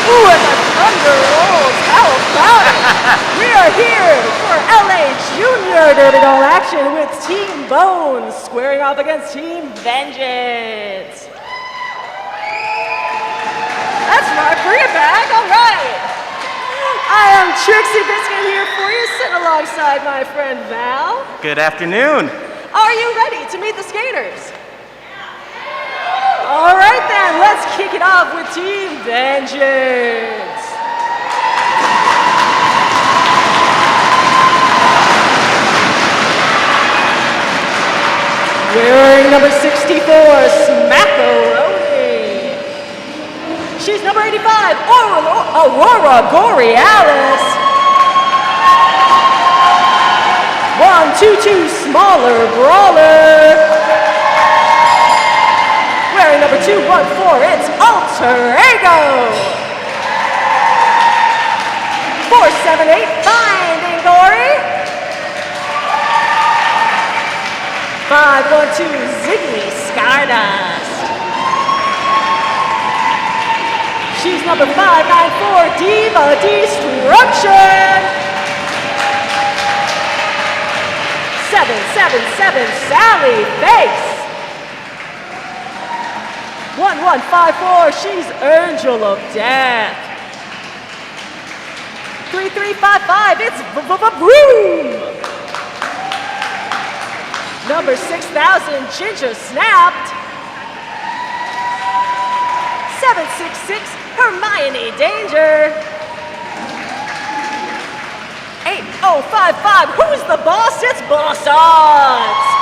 Ooh, and the thunder rolls. How about it? We are here for LA Junior Divisional action with Team Bones squaring off against Team Vengeance. That's right, bring it back, all right. I am Trixie Biscuit here for you, sitting alongside my friend Val. Good afternoon. Are you ready to meet the skaters? All right then, let's kick it off with Team Vengeance. Wearing number 64, Smackaroni. She's number 85, Aurora Borealis. 122, Smaller Brawler. Wearing number 214, it's Alter Ego. 478, Finding Dory. 512, Ziggy Stardust. She's number 594, Diva Destruction. 777, Sally Face. 1154, she's Angel of Death. 3355, it's Vroom. Number 6000, Ginger Snapped. 766, Hermione Danger. 8055, who's the boss? It's Boss Odds.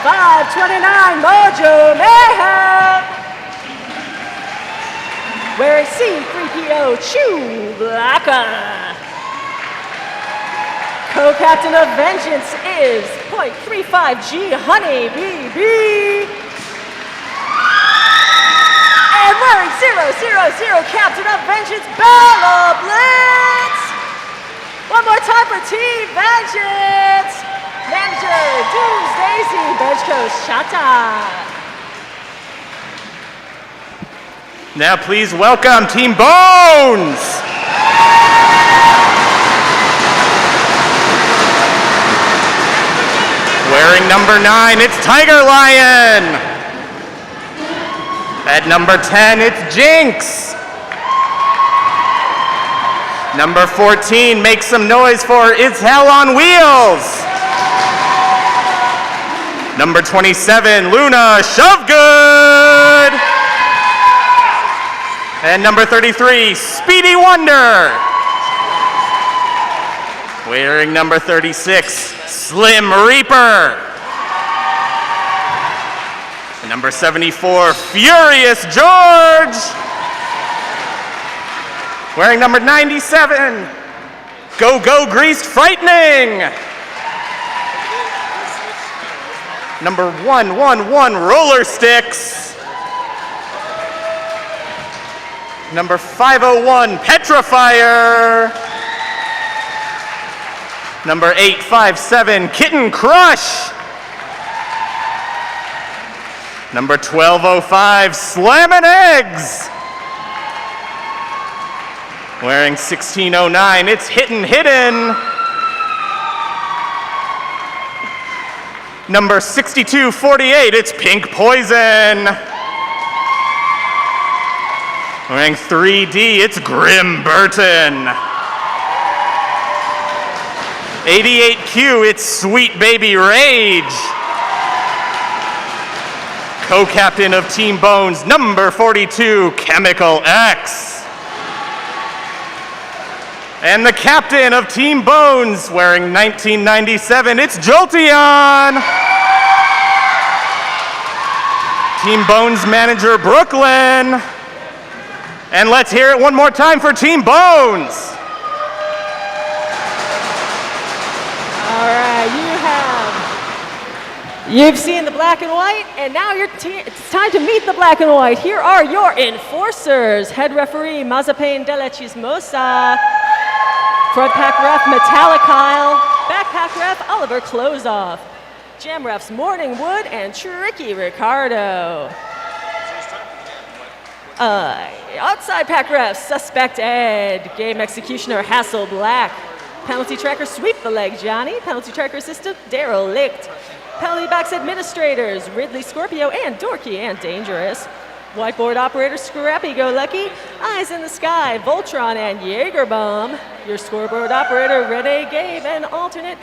529, Mojo Mayhem. Wearing C3PO, Chewbacca. Co-captain of Vengeance is .35G Honey BB. And wearing 000, captain of Vengeance, Bella Blitz. One more time for Team Vengeance. Manager, Dooms Daisy, bench coach, Shata. Now please welcome Team Bones. Wearing number 9, it's Tiger Lion. At number 10, it's Jinx. Number 14, make some noise for It's Hell on Wheels. Number 27, Luna Shovegood. And number 33, Speedy Wonder. Wearing number 36, Slim Reaper. And number 74, Furious George. Wearing number 97, Go Go Greased Frightening. Number 111, Roller Sticks. Number 501, Petrifier. Number 857, Kitten Crush. Number 1205, Slammin' Eggs. Wearing 1609, it's Hittin' Hidden. Number 6248, it's Pink Poison. Wearing 3D, it's Grim Burton. 88Q, it's Sweet Baby Rage. Co-captain of Team Bones, number 42, Chemical X. And the captain of Team Bones, wearing 1997, it's Jolteon. Team Bones manager, Brooklyn. And let's hear it one more time for Team Bones. All right, you've seen the black and white, and now it's time to meet the black and white. Here are your enforcers. Head referee, Mazapane de la Chismosa. Front pack ref, Metallicile. Back pack ref, Oliver Closeoff. Jam refs, Morning Wood and Tricky Ricardo. Outside pack refs, suspect Ed, game executioner Hassel Black. Penalty tracker, sweep the leg, Johnny. Penalty tracker assistant, Daryl Licht. Penalty box administrators, Ridley Scorpio and Dorky and Dangerous. Whiteboard operator, Scrappy Go Lucky. Eyes in the Sky, Voltron and Jaegerbomb. Your scoreboard operator, Renee Gabe, and alternate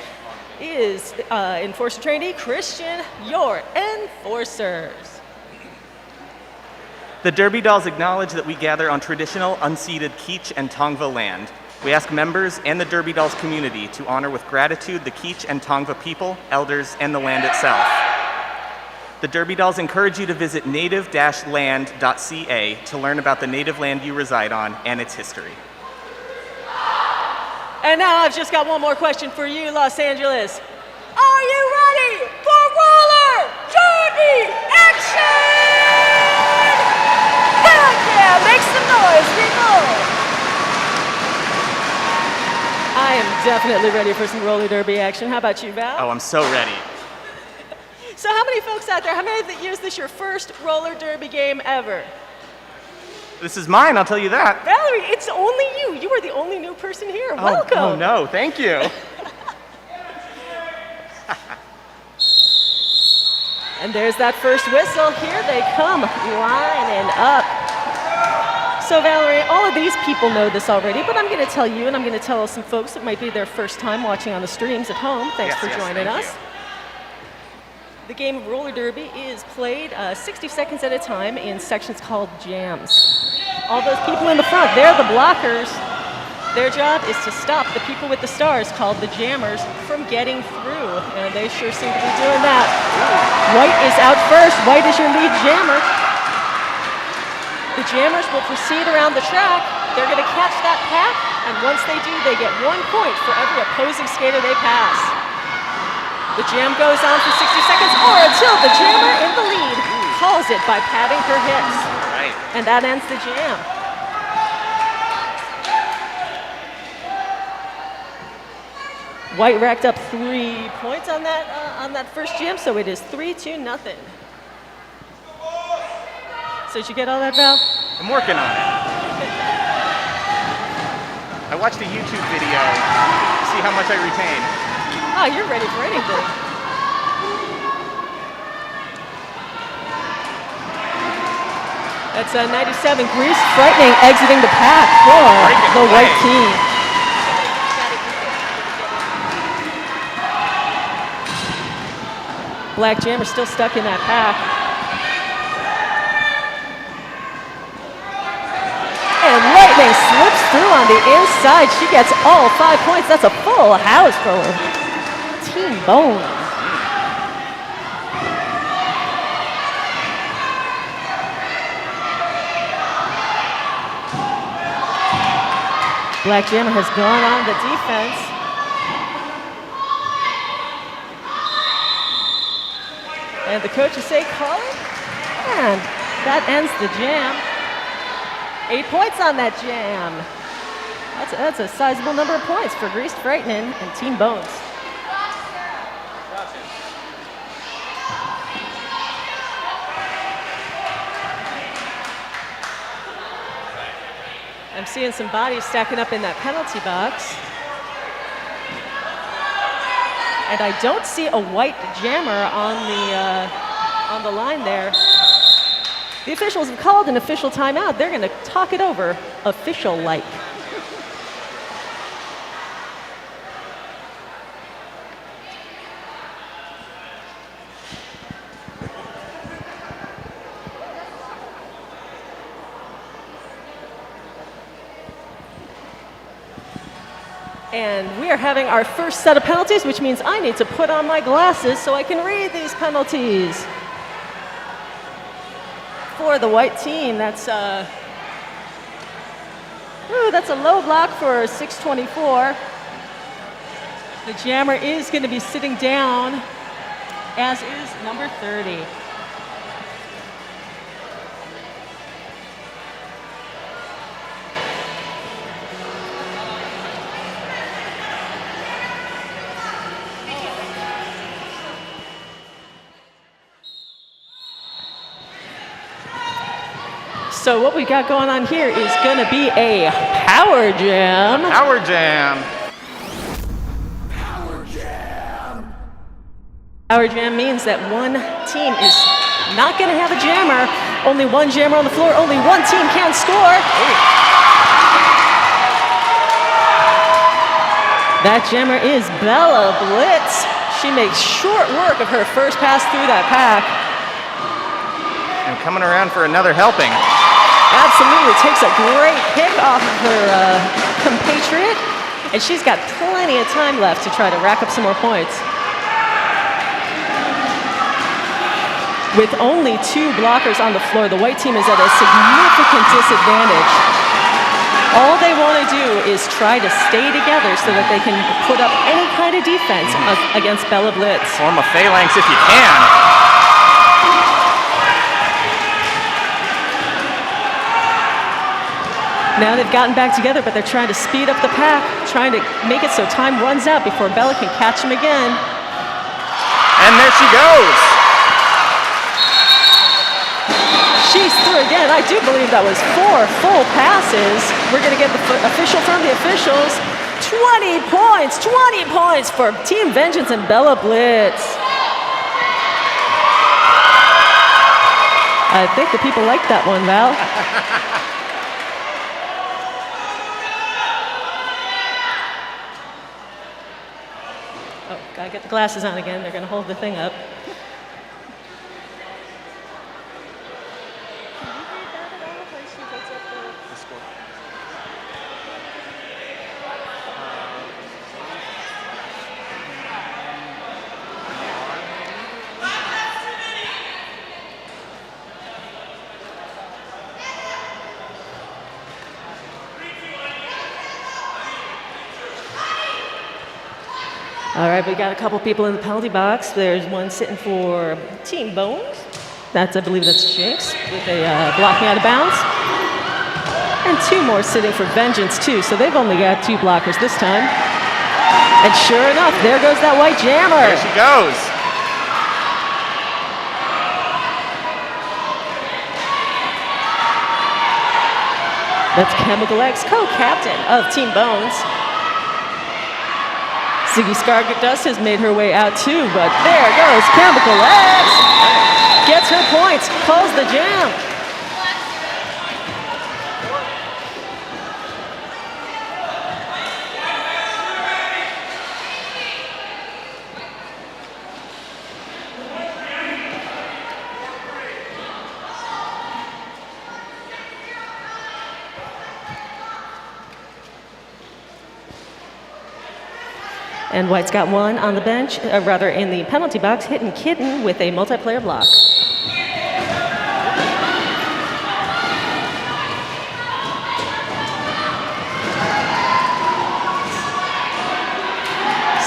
is enforcer trainee Christian, your enforcers. The Derby Dolls acknowledge that we gather on traditional, unceded Kizh and Tongva land. We ask members and the Derby Dolls community to honor with gratitude the Kizh and Tongva people, elders, and the land itself. The Derby Dolls encourage you to visit native-land.ca to learn about the native land you reside on and its history. And now I've just got one more question for you, Los Angeles. Are you ready for roller derby action? Heck yeah, make some noise, people! I am definitely ready for some roller derby action. How about you, Val? Oh, I'm so ready. So how many folks out there, how many that use this your first roller derby game ever? This is mine, I'll tell you that. Valerie, it's only you. You are the only new person here. Welcome. Oh no, thank you. And there's that first whistle. Here they come, lining up. So Valerie, all of these people know this already, but I'm going to tell you, and I'm going to tell some folks that might be their first time watching on the streams at home. Thanks for joining us. You. The game of roller derby is played 60 seconds at a time in sections called jams. All those people in the front, they're the blockers. Their job is to stop the people with the stars, called the jammers, from getting through. And they sure seem to be doing that. White is out first. White is your lead jammer. The jammers will proceed around the track. They're going to catch that pack, and once they do, they get 1 point for every opposing skater they pass. The jam goes on for 60 seconds or until the jammer in the lead calls it by patting her hips. Right. And that ends the jam. White racked up 3 points on that first jam, so it is 3-2. So did you get all that, Val? I'm working on it. I watched a YouTube video to see how much I retain. Oh, you're ready for anything. That's 97, Grease Frightening exiting the pack for the white team. Black Jammer still stuck in that pack. And Lightning slips through on the inside. She gets all 5 points. That's a full house for Team Bones. Black Jammer has gone on the defense. And the coaches say, call it. And that ends the jam. 8 points on that jam. That's a sizable number of points for Greased Frightening and Team Bones. I'm seeing some bodies stacking up in that penalty box. And I don't see a white jammer on the line there. The officials have called an official timeout. They're going to talk it over official-like. And we are having our first set of penalties, which means I need to put on my glasses so I can read these penalties. For the white team, that's a low block for 624. The jammer is going to be sitting down, as is number 30. So what we got going on here is going to be a power jam. Power jam. Power jam means that one team is not going to have a jammer. Only one jammer on the floor. Only one team can score. That jammer is Bella Blitz. She makes short work of her first pass through that pack. And coming around for another helping. Absolutely, takes a great pick off of her compatriot, and she's got plenty of time left to try to rack up some more points. With only 2 blockers on the floor, the white team is at a significant disadvantage. All they want to do is try to stay together so that they can put up any kind of defense against Bella Blitz. Form a phalanx if you can. Now they've gotten back together, but they're trying to speed up the pack, trying to make it so time runs out before Bella can catch him again. And there she goes. She's through again. I do believe that was 4 full passes. We're going to get the official from the officials. 20 points for Team Vengeance and Bella Blitz. I think the people like that one, Val. Oh, gotta get the glasses on again. They're going to hold the thing up. All right, we got a couple people in the penalty box. There's one sitting for Team Bones. I believe that's Jinx with a blocking out of bounds. And 2 more sitting for Vengeance too, so they've only got 2 blockers this time. And sure enough, there goes that white jammer. There she goes. That's Chemical X, co-captain of Team Bones. Ziggy Stardust has made her way out too, but there goes Chemical X. Gets her points, calls the jam. And White's got one on the bench, rather in the penalty box, hitting Kitten with a multiplayer block.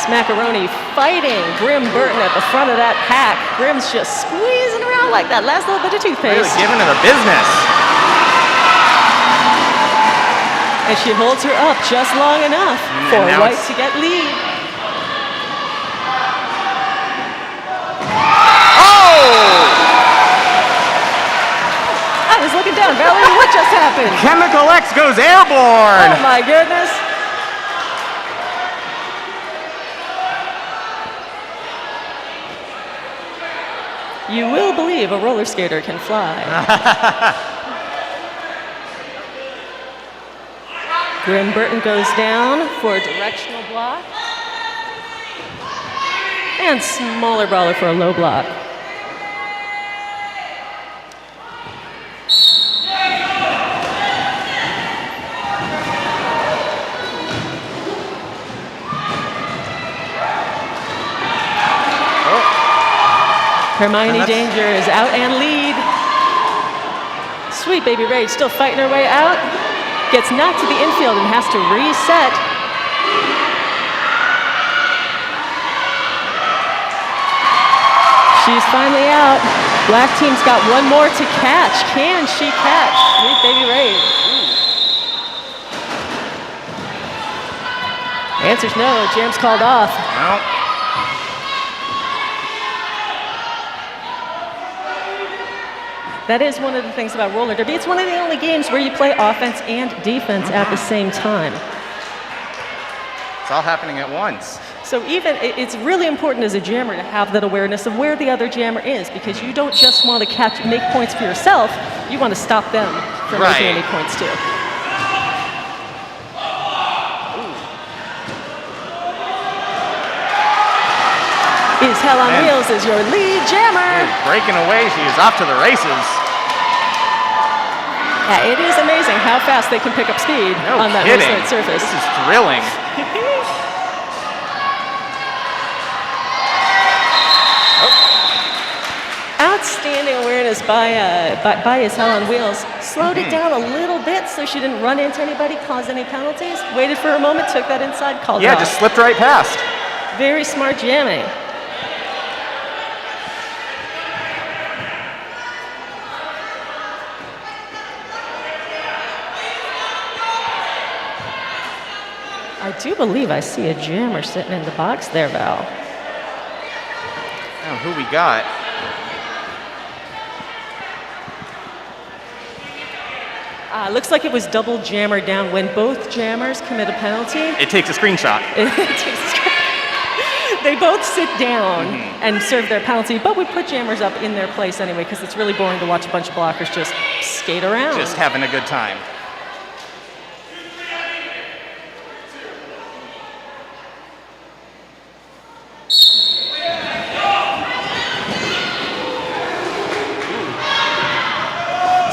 Smackaroni fighting Grim Burton at the front of that pack. Grim's just squeezing around like that last little bit of toothpaste. Really giving her the business. And she holds her up just long enough for White to get lead. I was looking down, Valerie, what just happened? Chemical X goes airborne. Oh my goodness. You will believe a roller skater can fly. Grim Burton goes down for a directional block. And smaller brawler for a low block. Hermione Danger is out and lead. Sweet Baby Rage still fighting her way out. Gets knocked to the infield and has to reset. She's finally out. Black team's got one more to catch. Can she catch Sweet Baby Rage? Answer's no. Jam's called off. No. That is one of the things about roller derby. It's one of the only games where you play offense and defense at the same time. It's all happening at once. So it's really important as a jammer to have that awareness of where the other jammer is, because you don't just want to make points for yourself, you want to stop them from making any points too. Is Hell on Wheels is your lead jammer. Breaking away, she is off to the races. Yeah, it is amazing how fast they can pick up speed on that race surface. This is thrilling. Outstanding awareness by his Hell on Wheels. Slowed it down a little bit so she didn't run into anybody, cause any penalties. Waited for a moment, took that inside, called it off. Just slipped right past. Very smart jamming. I do believe I see a jammer sitting in the box there, Val. Oh, who we got? Looks like it was double jammer down. When both jammers commit a penalty, it takes a screenshot. They both sit down and serve their penalty, but we put jammers up in their place anyway because it's really boring to watch a bunch of blockers just skate around. Just having a good time.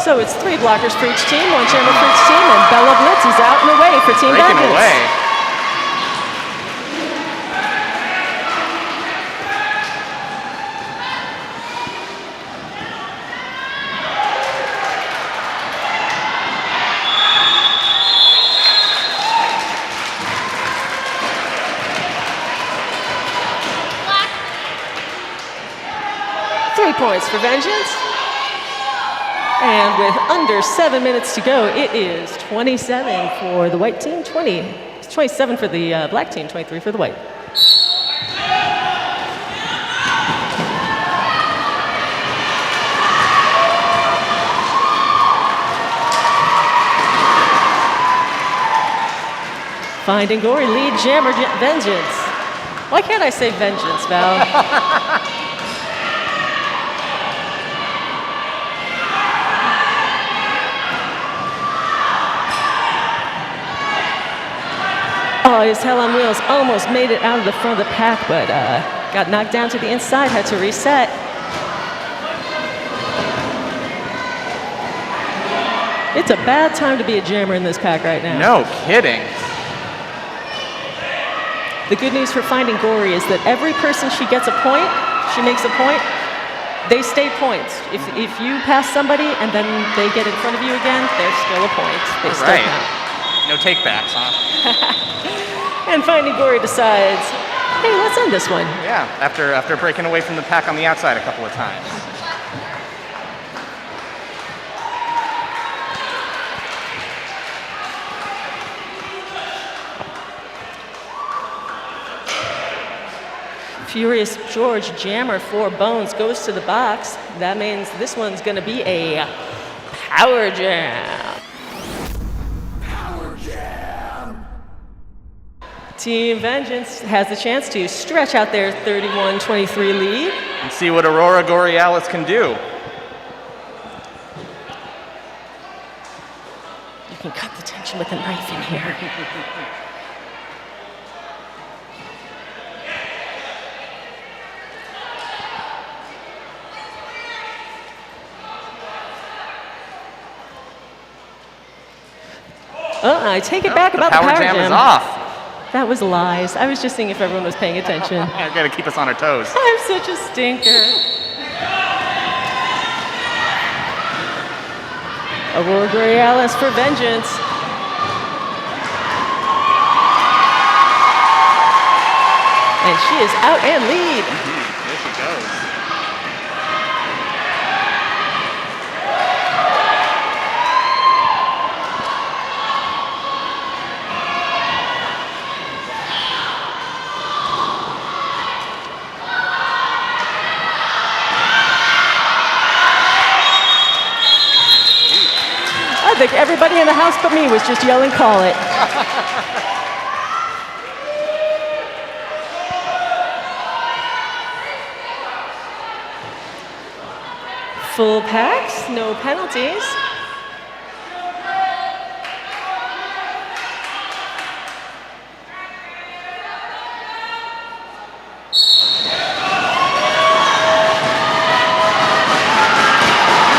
So it's 3 blockers for each team, 1 jammer for each team, and Bella Blitz is out and away for Team Breaking Vengeance. away. Points for Vengeance. And with under 7 minutes to go, it is 27 for the white team, 27 for the black team, 23 for the white. Finding Gory, lead jammer Vengeance. Why can't I say Vengeance, Val? Oh, his Hell on Wheels almost made it out of the front of the pack, but got knocked down to the inside, had to reset. It's a bad time to be a jammer in this pack right now. No kidding. The good news for Finding Gory is that every person she gets a point, she makes a point, they stay points. If you pass somebody and then they get in front of you again, they're still a point. They still count. No takebacks, huh? And Finding Gory decides, hey, let's end this one. Yeah, after breaking away from the pack on the outside a couple of times. Furious George jammer 4 bones goes to the box. That means this one's going to be a power jam. Power jam. Team Vengeance has the chance to stretch out their 31-23 lead. And see what Aurora Borealis can do. You can cut the tension with a knife in here. I take it back about the power jam. Is off. That was lies. I was just seeing if everyone was paying attention. Yeah, gotta keep us on our toes. I'm such a stinker. Aurora Borealis for Vengeance. And she is out and lead. There she goes. that everybody in the house but me was just yelling, call it. Full packs, no penalties.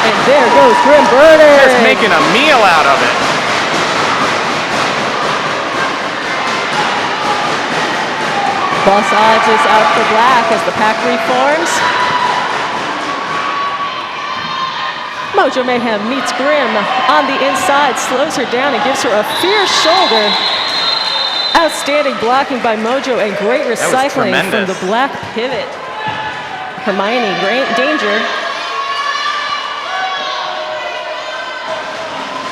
And there goes Grim Burner. Just making a meal out of it. Boss odds is out for black as the pack reforms. Mojo Mayhem meets Grim on the inside, slows her down and gives her a fierce shoulder. Outstanding blocking by Mojo and great recycling from the black pivot. Hermione, great danger.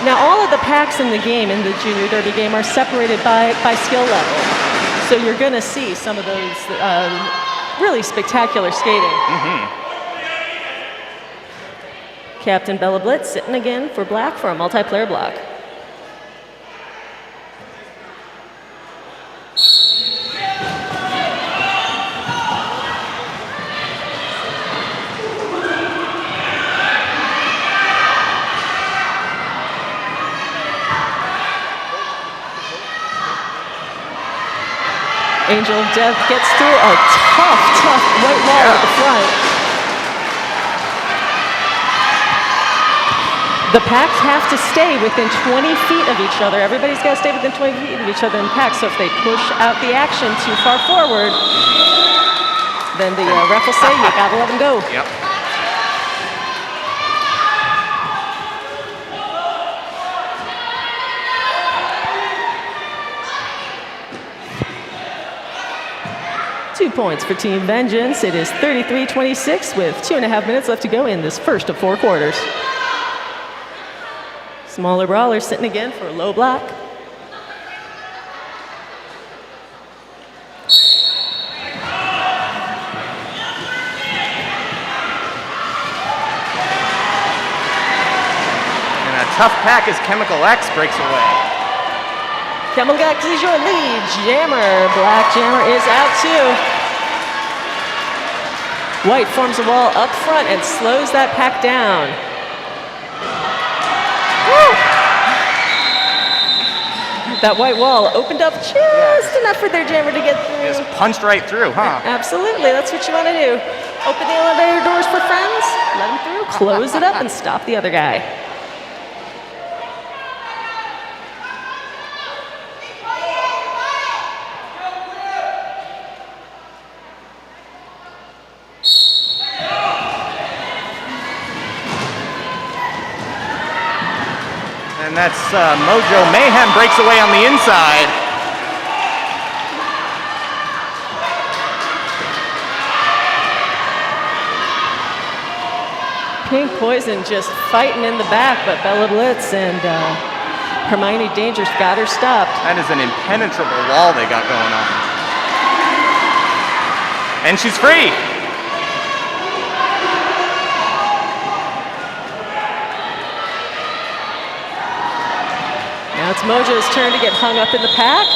Now all of the packs in the game, in the Junior Derby game, are separated by skill level. So you're gonna see some of those really spectacular skating. Captain Bella Blitz sitting again for black for a multiplayer block. Angel of Death gets through a tough white wall at the front. The packs have to stay within 20 feet of each other. Everybody's got to stay within 20 feet of each other in packs. So if they push out the action too far forward, then the ref will say, you got to let them go. Yep. Two points for Team Vengeance. It is 33-26 with 2.5 minutes left to go in this first of 4 quarters. Smaller brawler sitting again for a low block. And a tough pack as Chemical X breaks away. Chemical X is your lead. Jammer. Black Jammer is out too. White forms a wall up front and slows that pack down. That white wall opened up just enough for their Jammer to get through. Just punched right through, huh? Absolutely, that's what you want to do. Open the elevator doors for friends, let them through, close it up, and stop the other guy. And that's Mojo Mayhem breaks away on the inside. Pink Poison just fighting in the back, but Bella Blitz and Hermione Danger's got her stopped. That is an impenetrable wall they got going on. And she's free. Now it's Mojo's turn to get hung up in the pack.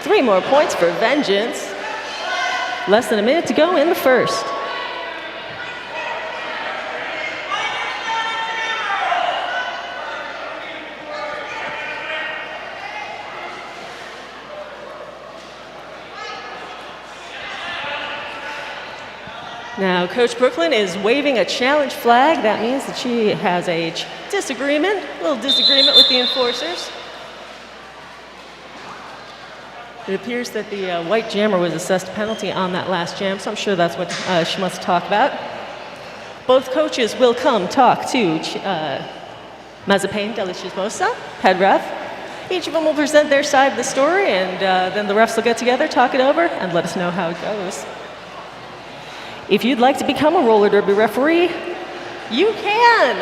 Three more points for Vengeance. Less than a minute to go in the first. Now, Coach Brooklyn is waving a challenge flag. That means that she has a disagreement, a little disagreement with the enforcers. It appears that the white jammer was assessed a penalty on that last jam, so I'm sure that's what she wants to talk about. Both coaches will come talk to Mazepin de la Chismosa, head ref. Each of them will present their side of the story, and then the refs will get together, talk it over, and let us know how it goes. If you'd like to become a roller derby referee, you can.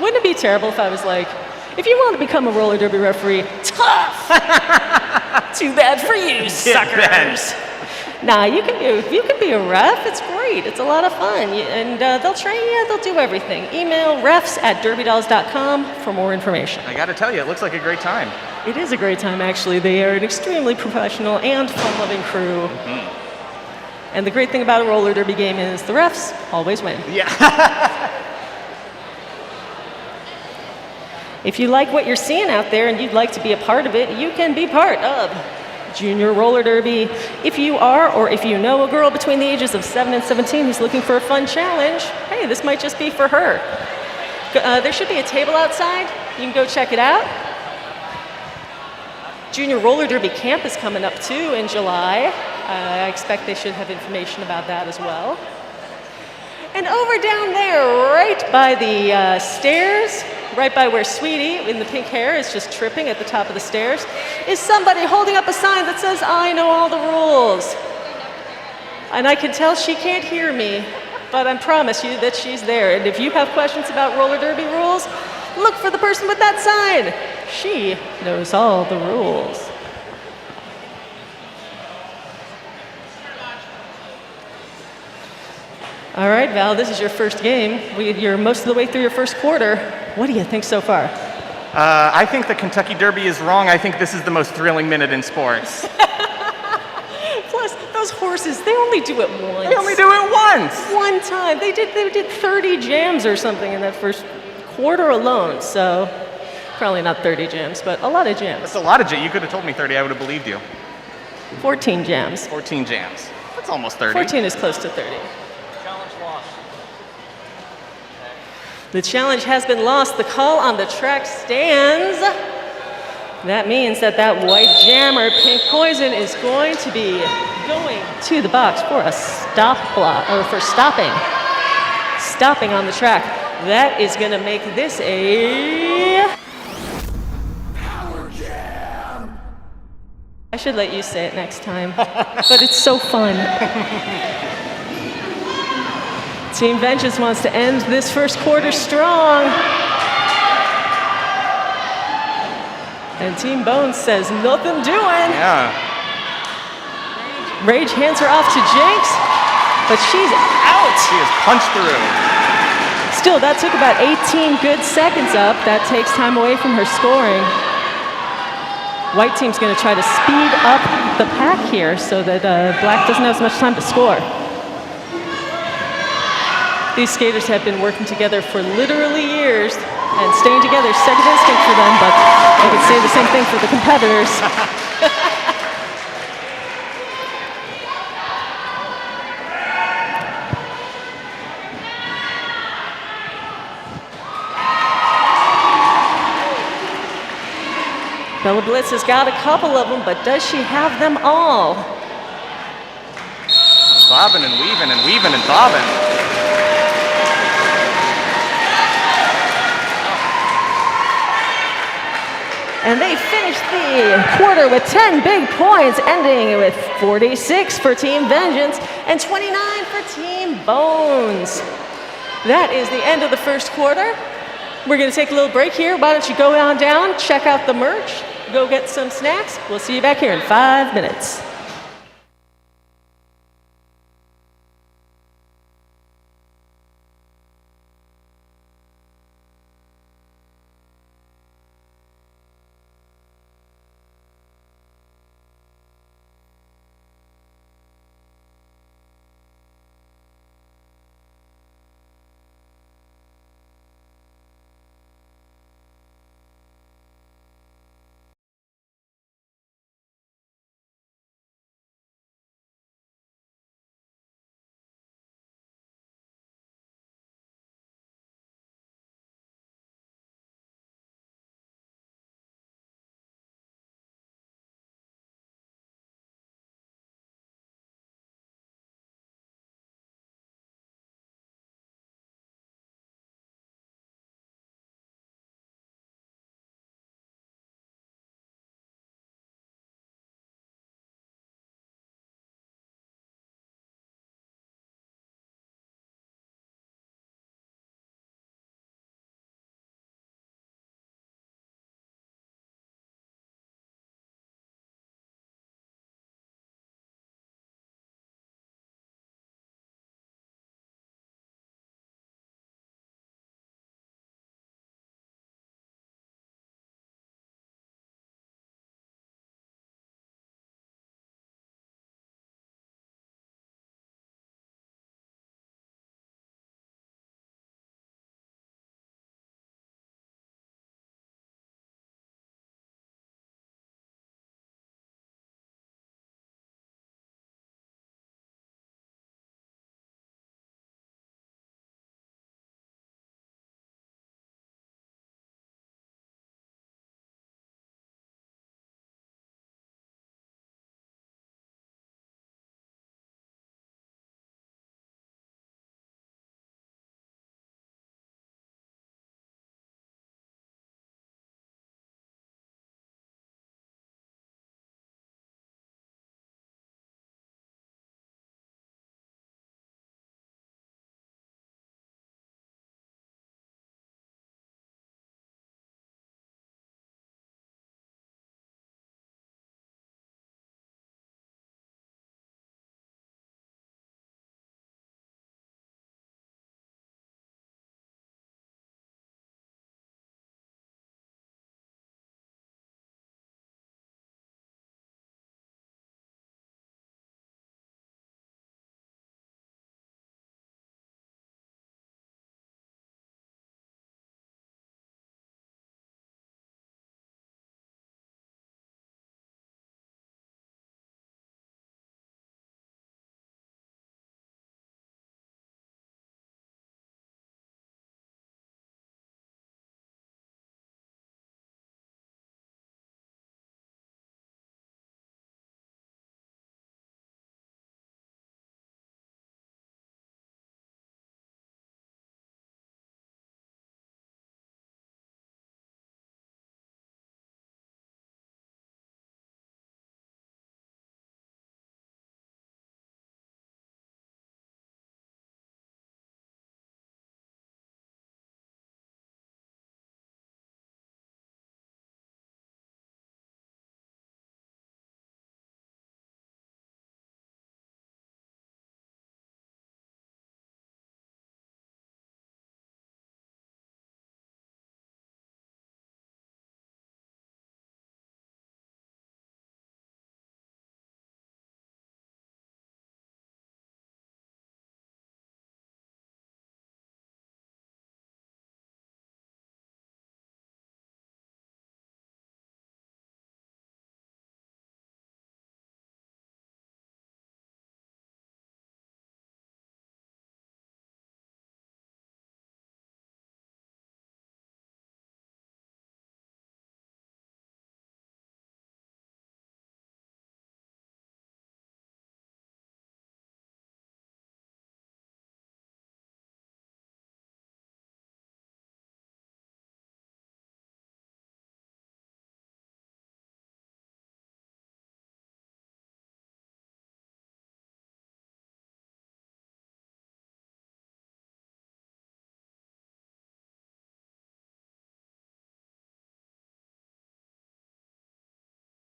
Wouldn't it be terrible if I was like, if you want to become a roller derby referee, tough! Too bad for you, suckers. Nah, you can be a ref. It's great. It's a lot of fun. And they'll train you. They'll do everything. Email refs@derbydolls.com for more information. I gotta tell you, it looks like a great time. It is a great time, actually. They are an extremely professional and fun-loving crew. And the great thing about a roller derby game is the refs always win. Yeah. If you like what you're seeing out there and you'd like to be a part of it, you can be part of Junior Roller Derby. If you are, or if you know a girl between the ages of 7 and 17 who's looking for a fun challenge, hey, this might just be for her. There should be a table outside. You can go check it out. Junior Roller Derby Camp is coming up too in July. I expect they should have information about that as well. And over down there, right by the stairs, right by where Sweetie in the pink hair is just tripping at the top of the stairs, is somebody holding up a sign that says, "I know all the rules." And I can tell she can't hear me, but I promise you that she's there. And if you have questions about roller derby rules, look for the person with that sign. She knows all the rules. All right, Val, this is your first game. You're most of the way through your first quarter. What do you think so far? I think the Kentucky Derby is wrong. I think this is the most thrilling minute in sports. Plus, those horses, they only do it once. They only do it once. One time. They did 30 jams or something in that first quarter alone. So, probably not 30 jams, but a lot of jams. That's a lot of jams. You could have told me 30. I would have believed you. 14 jams. 14 jams. That's almost 30. 14 is close to 30. The challenge has been lost. The call on the track stands. That means that white jammer, Pink Poison, is going to be going to the box for a stop block, or for stopping on the track. That is going to make this a Power Jam! I should let you say it next time, but it's so fun. Team Vengeance wants to end this first quarter strong. And Team Bones says, nothing doing. Yeah. Rage hands her off to Jinx, but she's out. She is punched through. Still, that took about 18 good seconds up. That takes time away from her scoring. White team's going to try to speed up the pack here so that Black doesn't have as much time to score. These skaters have been working together for literally years, and staying together is second instinct for them, but I could say the same thing for the competitors. Bella Blitz has got a couple of them, but does she have them all? Bobbing and weaving and bobbing. And they finished the quarter with 10 big points, ending with 46 for Team Vengeance and 29 for Team Bones. That is the end of the first quarter. We're going to take a little break here. Why don't you go on down, check out the merch, go get some snacks. We'll see you back here in 5 minutes.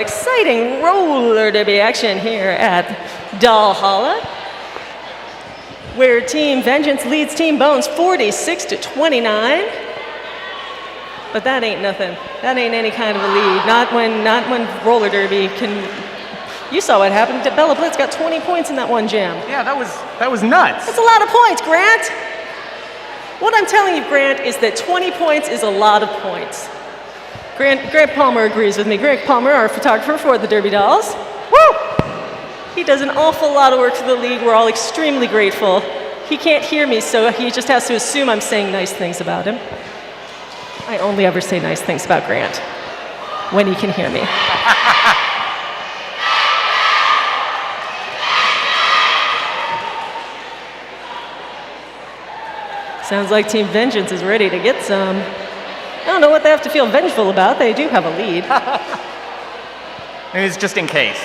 exciting roller derby action here at Valhalla, where Team Vengeance leads Team Bones 46-29. But that ain't nothing. That ain't any kind of a lead. Not when roller derby can. You saw what happened. Bella Blitz got 20 points in that one jam. Yeah, that was nuts. That's a lot of points, Grant. What I'm telling you, Grant, is that 20 points is a lot of points. Grant Palmer agrees with me. Grant Palmer, our photographer for the Derby Dolls. Woo! He does an awful lot of work for the league. We're all extremely grateful. He can't hear me, so he just has to assume I'm saying nice things about him. I only ever say nice things about Grant when he can hear me. Sounds like Team Vengeance is ready to get some. I don't know what they have to feel vengeful about. They do have a lead. Maybe it's just in case.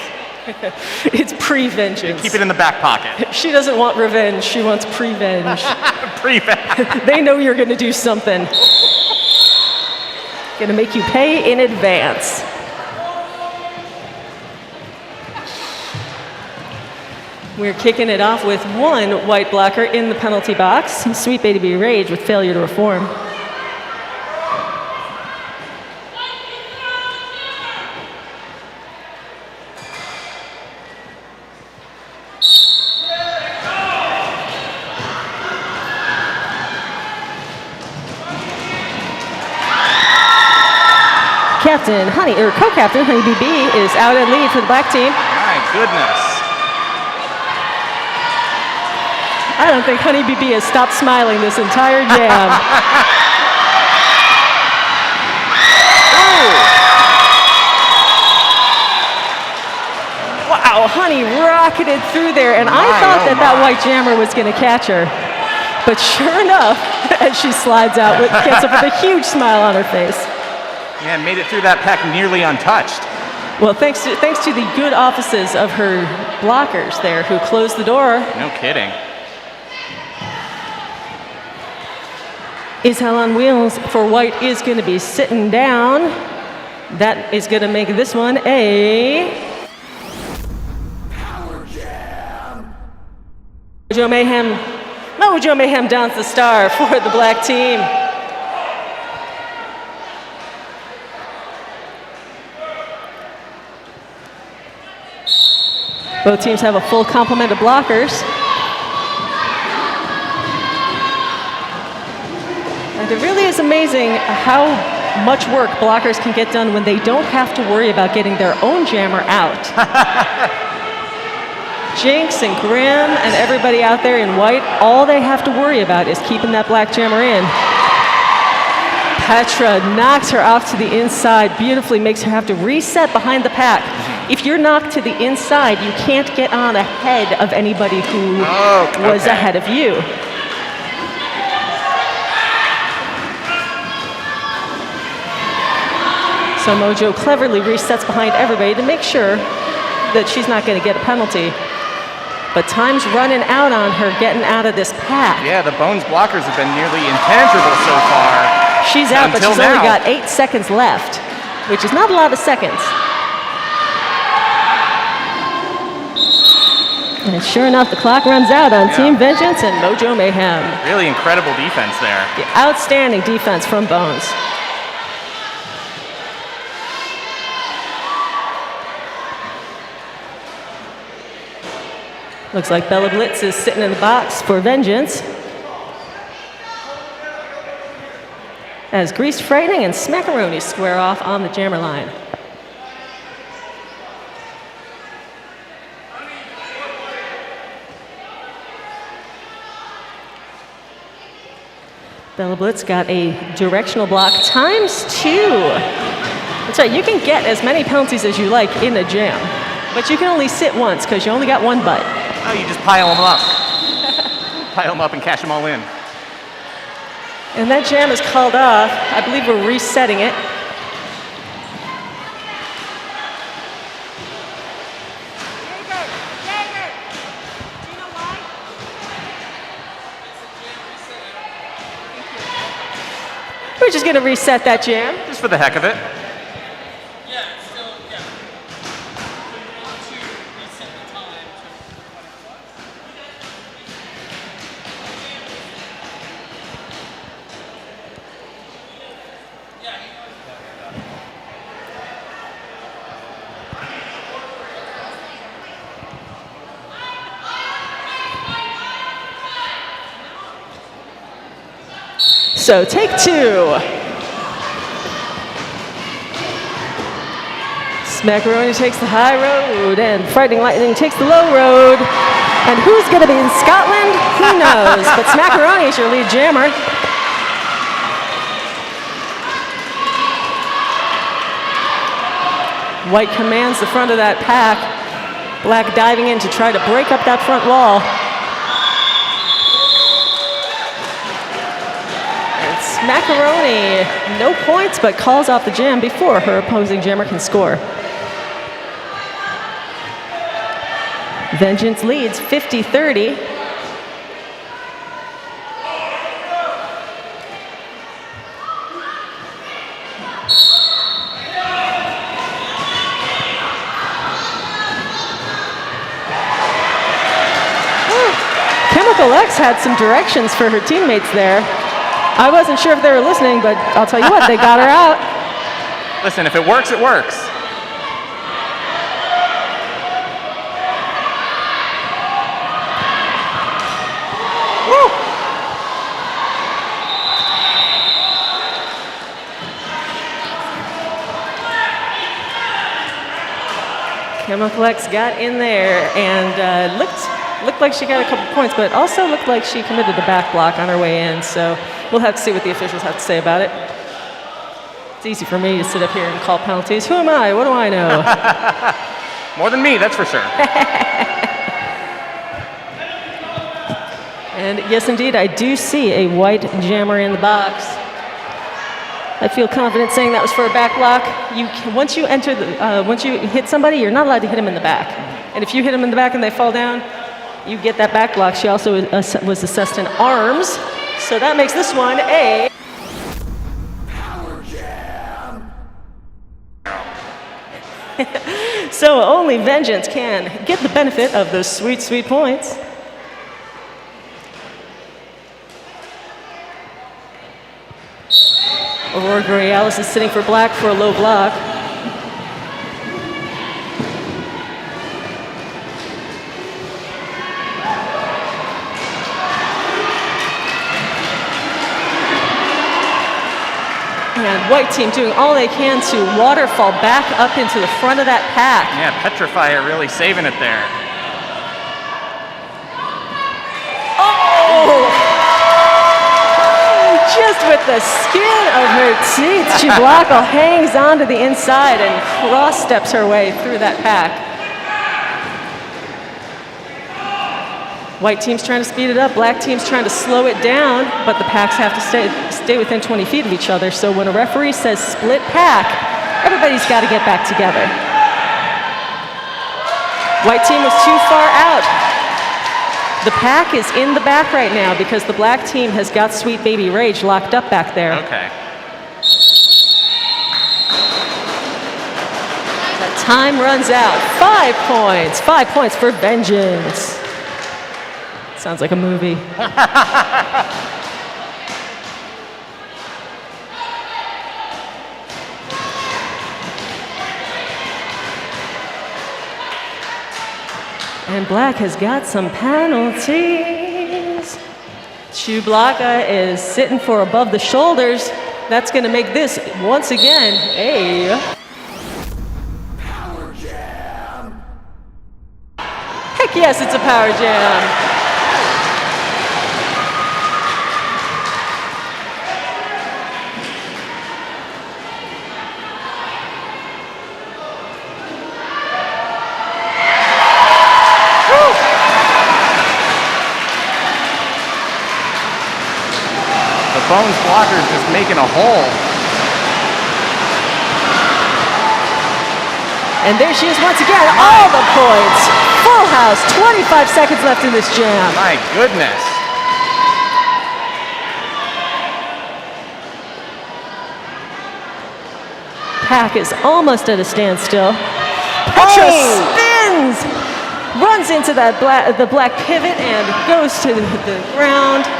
It's pre-vengeance. Keep it in the back pocket. She doesn't want revenge. She wants pre-venge. Pre-venge. They know you're going to do something. Going to make you pay in advance. We're kicking it off with one white blocker in the penalty box. Sweet Baby Rage with failure to reform. Captain Honey, or co-captain Honey BB is out at lead for the black team. My goodness. I don't think Honey BB has stopped smiling this entire jam. Wow, Honey rocketed through there, and I thought that white jammer was going to catch her. But sure enough, as she slides out, gets up with a huge smile on her face. Yeah, made it through that pack nearly untouched. Well, thanks to the good offices of her blockers there who closed the door. No kidding. Is Hell on Wheels for white is going to be sitting down. That is going to make this one a Power Jam. Mojo Mayhem downs the star for the black team. Both teams have a full complement of blockers. And it really is amazing how much work blockers can get done when they don't have to worry about getting their own jammer out. Jinx and Grim and everybody out there in white, all they have to worry about is keeping that black jammer in. Petra knocks her off to the inside beautifully, makes her have to reset behind the pack. If you're knocked to the inside, you can't get on ahead of anybody who was ahead of you. So Mojo cleverly resets behind everybody to make sure that she's not going to get a penalty. But time's running out on her getting out of this pack. Yeah, the Bones blockers have been nearly impenetrable so far. She's out, but she's only got 8 seconds left, which is not a lot of seconds. And sure enough, the clock runs out on Team Vengeance and Mojo Mayhem. Really incredible defense there. The outstanding defense from Bones. Looks like Bella Blitz is sitting in the box for Vengeance. As Greased Frightening and Smackaroni square off on the jammer line. Bella Blitz got a directional block ×2. That's right, you can get as many penalties as you like in a jam, but you can only sit once because you only got one butt. Oh, you just pile them up. Pile them up and cash them all in. And that jam is called off. I believe we're resetting it. We're just going to reset that jam. Just for the heck of it. So take two. Smackaroni takes the high road, and Frightening Lightning takes the low road. And who's going to be in Scotland? Who knows? But Smackaroni is your lead jammer. White commands the front of that pack. Black diving in to try to break up that front wall. And Smackaroni, no points, but calls off the jam before her opposing jammer can score. Vengeance leads 50-30. Chemical X had some directions for her teammates there. I wasn't sure if they were listening, but I'll tell you what, they got her out. Listen, if it works, it works. Chemical X got in there and looked like she got a couple points, but also looked like she committed a back block on her way in, so we'll have to see what the officials have to say about it. It's easy for me to sit up here and call penalties. Who am I? What do I know? More than me, that's for sure. And yes, indeed, I do see a white jammer in the box. I feel confident saying that was for a back block. Once you hit somebody, you're not allowed to hit them in the back. And if you hit them in the back and they fall down, you get that back block. She also was assessed in arms, so that makes this one a Power Jam. So only Vengeance can get the benefit of those sweet, sweet points. Aurora Borealis is sitting for black for a low block. And white team doing all they can to waterfall back up into the front of that pack. Yeah, Petrify are really saving it there. Oh! Just with the skin of her teeth, Chewbacca hangs onto the inside and cross-steps her way through that pack. White team's trying to speed it up, black team's trying to slow it down, but the packs have to stay within 20 feet of each other, so when a referee says split pack, everybody's got to get back together. White team was too far out. The pack is in the back right now because the black team has got Sweet Baby Rage locked up back there. Okay. The time runs out. 5 points. 5 points for Vengeance. Sounds like a movie. And black has got some penalties. Chewbacca is sitting for above the shoulders. That's going to make this, once again, a Power Jam. heck yes, it's a power jam. Bones blocker's just making a hole. And there she is once again, all the points. Full house, 25 seconds left in this jam. My goodness. Pack is almost at a standstill. Petra spins, runs into that the black pivot and goes to the ground.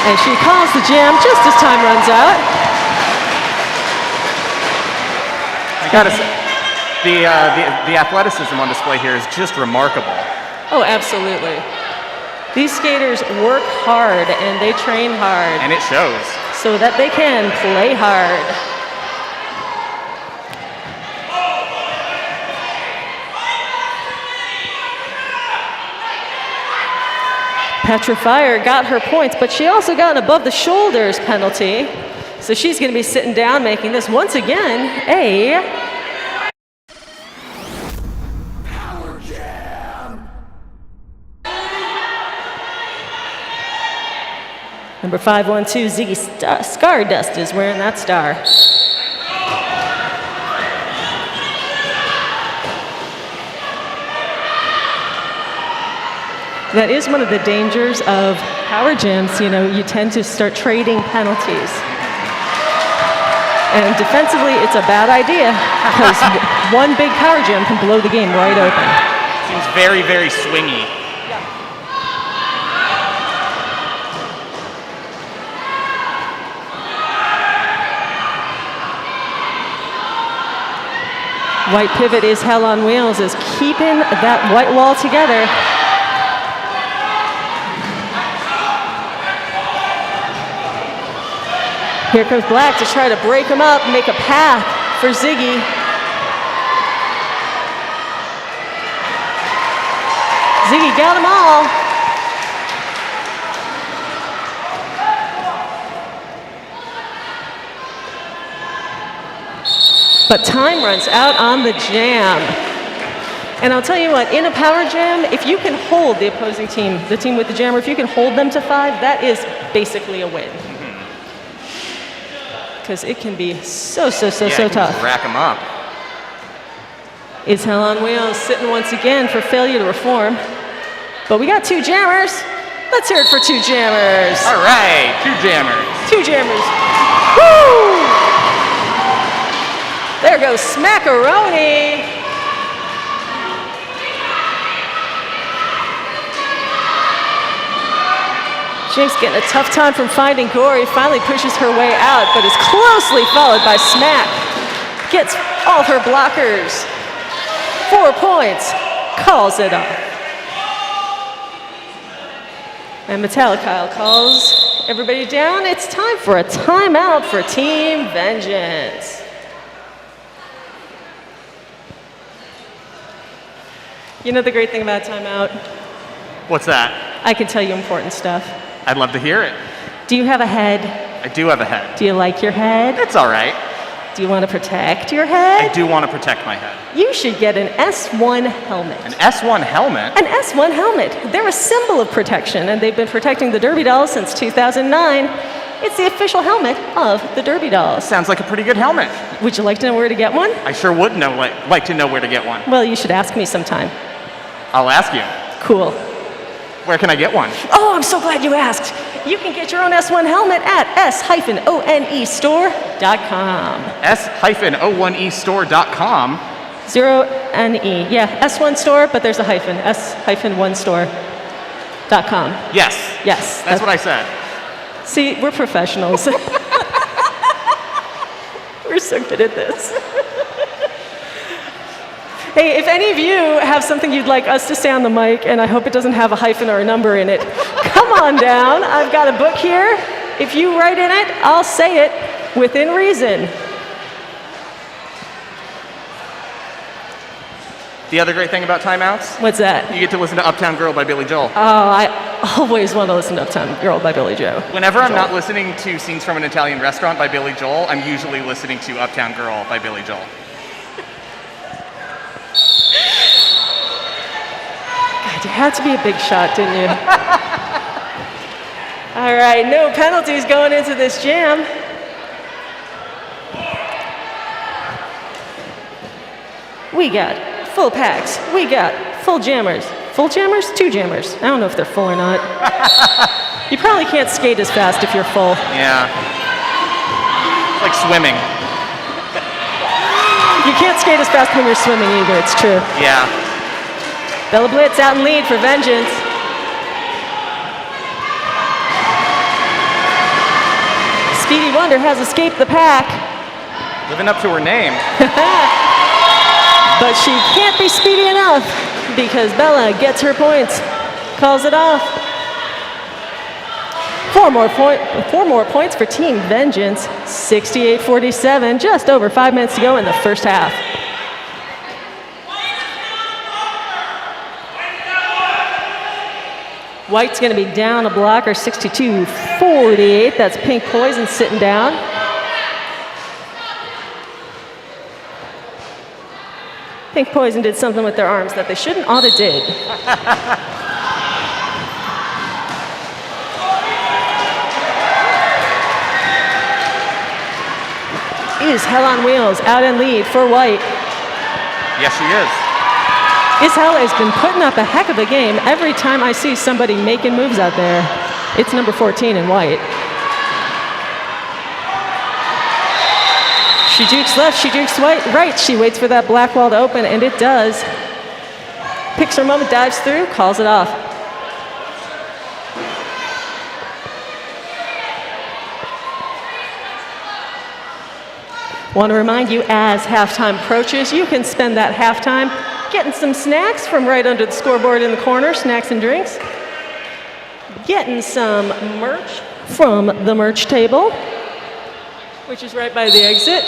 And she calls the jam just as time runs out. I gotta say, The athleticism on display here is just remarkable. Oh, absolutely. These skaters work hard and they train hard. And it shows. So that they can play hard. Petrifier got her points, but she also got an above the shoulders penalty. So she's going to be sitting down, making this once again a Power Jam. number 512, Ziggy Stardust is wearing that star. That is one of the dangers of power jams. You know, you tend to start trading penalties. And defensively, it's a bad idea because one big power jam can blow the game right open. Seems very, very swingy. White pivot is hell on wheels, is keeping that white wall together. Here comes Black to try to break him up, make a path for Ziggy. Ziggy got them all. But time runs out on the jam. And I'll tell you what, in a power jam, if you can hold the opposing team, the team with the jammer, if you can hold them to 5, that is basically a win. Because it can be so tough. Rack them up. Is Hell on Wheels sitting once again for failure to reform. But we got 2 jammers. Let's hear it for 2 jammers. All right, 2 jammers. 2 jammers. Woo! There goes Smackaroni. Jake's getting a tough time from finding Gory, finally pushes her way out, but is closely followed by Smack. Gets all her blockers. 4 points, calls it up. And Metallicile calls everybody down. It's time for a timeout for Team Vengeance. You know the great thing about timeout? What's that? I can tell you important stuff. I'd love to hear it. Do you have a head? I do have a head. Do you like your head? It's all right. Do you want to protect your head? I do want to protect my head. You should get an S1 helmet. An S1 helmet? An S1 helmet. They're a symbol of protection, and they've been protecting the Derby Dolls since 2009. It's the official helmet of the Derby Dolls. Sounds like a pretty good helmet. Would you like to know where to get one? I sure would like to know where to get one. Well, you should ask me sometime. I'll ask you. Cool. Where can I get one? Oh, I'm so glad you asked. You can get your own S1 helmet at s-onestore.com. s-onestore.com? 0-N-E. Yeah, S1 store, but there's a hyphen. s-1store.com. Yes. Yes. That's what I said. See, we're professionals. We're so good at this. Hey, if any of you have something you'd like us to say on the mic, and I hope it doesn't have a hyphen or a number in it, come on down. I've got a book here. If you write in it, I'll say it within reason. The other great thing about timeouts? What's that? You get to listen to Uptown Girl by Billy Joel. Oh, I always want to listen to Uptown Girl by Billy Joe. Whenever I'm not listening to Scenes from an Italian Restaurant by Billy Joel, I'm usually listening to Uptown Girl by Billy Joel. God, you had to be a big shot, didn't you? All right, no penalties going into this jam. We got full packs. We got full jammers. Full jammers? 2 jammers. I don't know if they're full or not. You probably can't skate as fast if you're full. Yeah. It's like swimming. You can't skate as fast when you're swimming either, it's true. Yeah. Bella Blitz out in lead for Vengeance. Speedy Wonder has escaped the pack. Living up to her name. But she can't be speedy enough because Bella gets her points, calls it off. Four more points for Team Vengeance, 68-47, just over 5 minutes to go in the first half. White's going to be down a blocker, 62-48. That's Pink Poison sitting down. Pink Poison did something with their arms that they shouldn't oughta did. Is Hell on Wheels out in lead for White. Yes, she is. Ishel has been putting up a heck of a game every time I see somebody making moves out there. It's number 14 in White. She jukes left, she jukes right. She waits for that black wall to open, and it does. Picks her moment, dives through, calls it off. Want to remind you, as halftime approaches, you can spend that halftime getting some snacks from right under the scoreboard in the corner, snacks and drinks. Getting some merch from the merch table, which is right by the exit.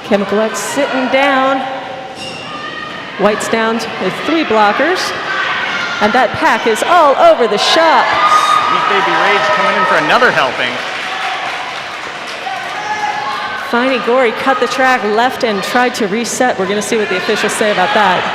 Chemical X sitting down. White's down with 3 blockers. And that pack is all over the shop. Sweet Baby Rage coming in for another helping. Finey Gory cut the track left and tried to reset. We're going to see what the officials say about that.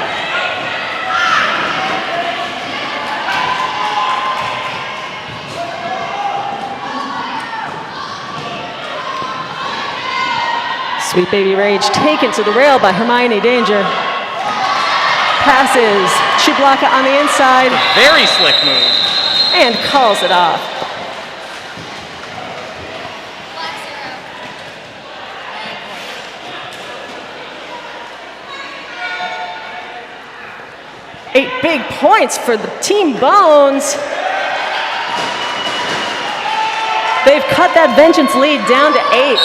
Sweet Baby Rage taken to the rail by Hermione Danger. Passes Chublaka on the inside. Very slick move. And calls it off. Eight big points for the Team Bones. They've cut that Vengeance lead down to 8.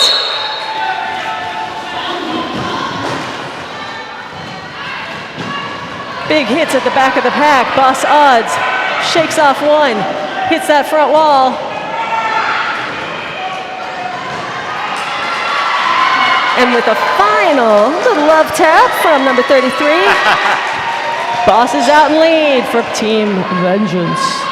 Big hits at the back of the pack. Boss Odds shakes off one, hits that front wall. And with a final little love tap from number 33, Boss is out in lead for Team Vengeance.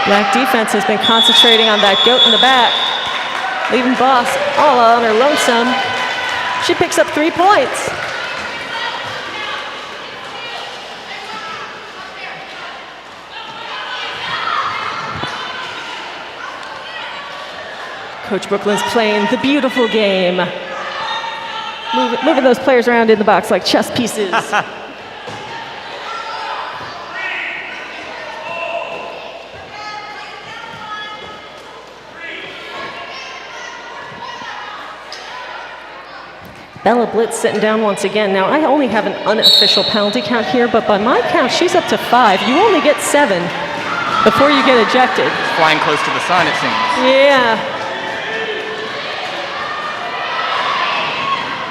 Black defense has been concentrating on that goat in the back, leaving Boss all on her lonesome. She picks up 3 points. Coach Brooklyn's playing the beautiful game, moving those players around in the box like chess pieces. Bella Blitz sitting down once again. Now, I only have an unofficial penalty count here, but by my count, she's up to 5. You only get 7 before you get ejected. Flying close to the sun, it seems. Yeah.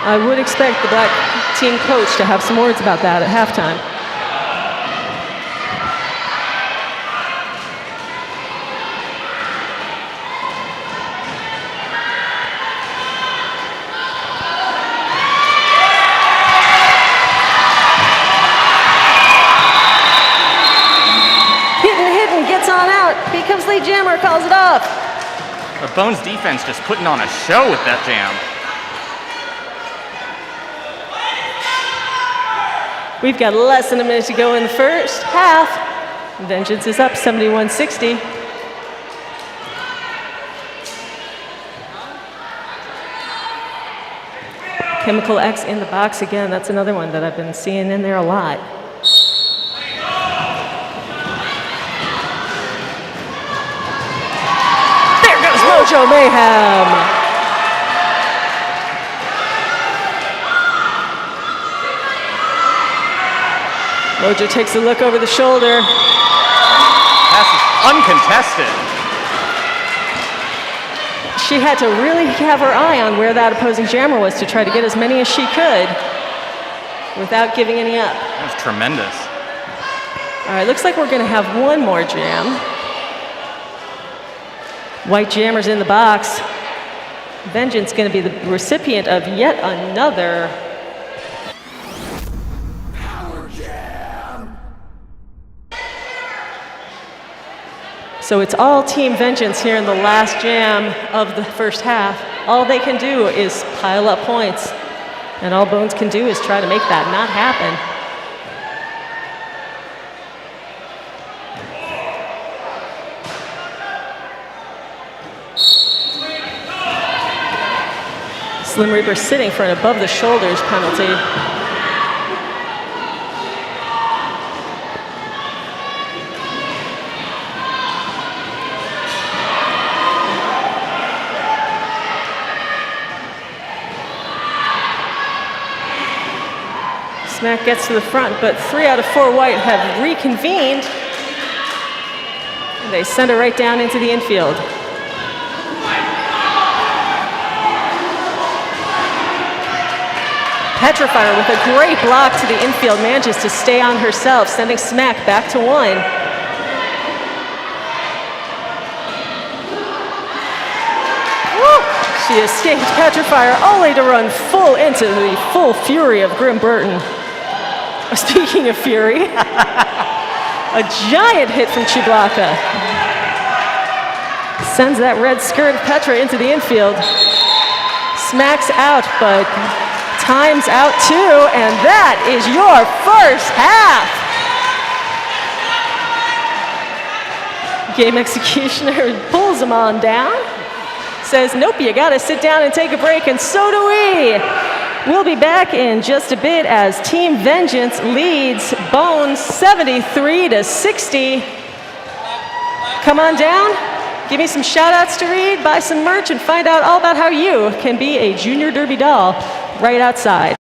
I would expect the black team coach to have some words about that at halftime. Jammer calls it off. The Bones defense just putting on a show with that jam. We've got less than a minute to go in the first half. Vengeance is up 71-60. Chemical X in the box again. That's another one that I've been seeing in there a lot. show mayhem. Mojo takes a look over the shoulder. Pass is uncontested. She had to really have her eye on where that opposing jammer was to try to get as many as she could without giving any up. That was tremendous. All right, looks like we're gonna have one more jam. White jammer's in the box. Vengeance gonna be the recipient of yet another Power Jam. So it's all Team Vengeance here in the last jam of the first half. All they can do is pile up points. And all Bones can do is try to make that not happen. Slim Reaper sitting for an above the shoulders penalty. Smack gets to the front, but 3 out of 4 white have reconvened. And they send her right down into the infield. Petrifier with a great block to the infield manages to stay on herself, sending Smack back to 1. Woo! She escaped Petrifier only to run full into the full fury of Grim Burton. Speaking of fury, a giant hit from Chewbacca. Sends that red skirt of Petra into the infield. Smacks out, but time's out too, and that is your first half. Game Executioner pulls him on down, says, nope, you gotta sit down and take a break, and so do we. We'll be back in just a bit as Team Vengeance leads Bones 73-60. Come on down, give me some shout outs to read, buy some merch, and find out all about how you can be a junior derby doll right outside.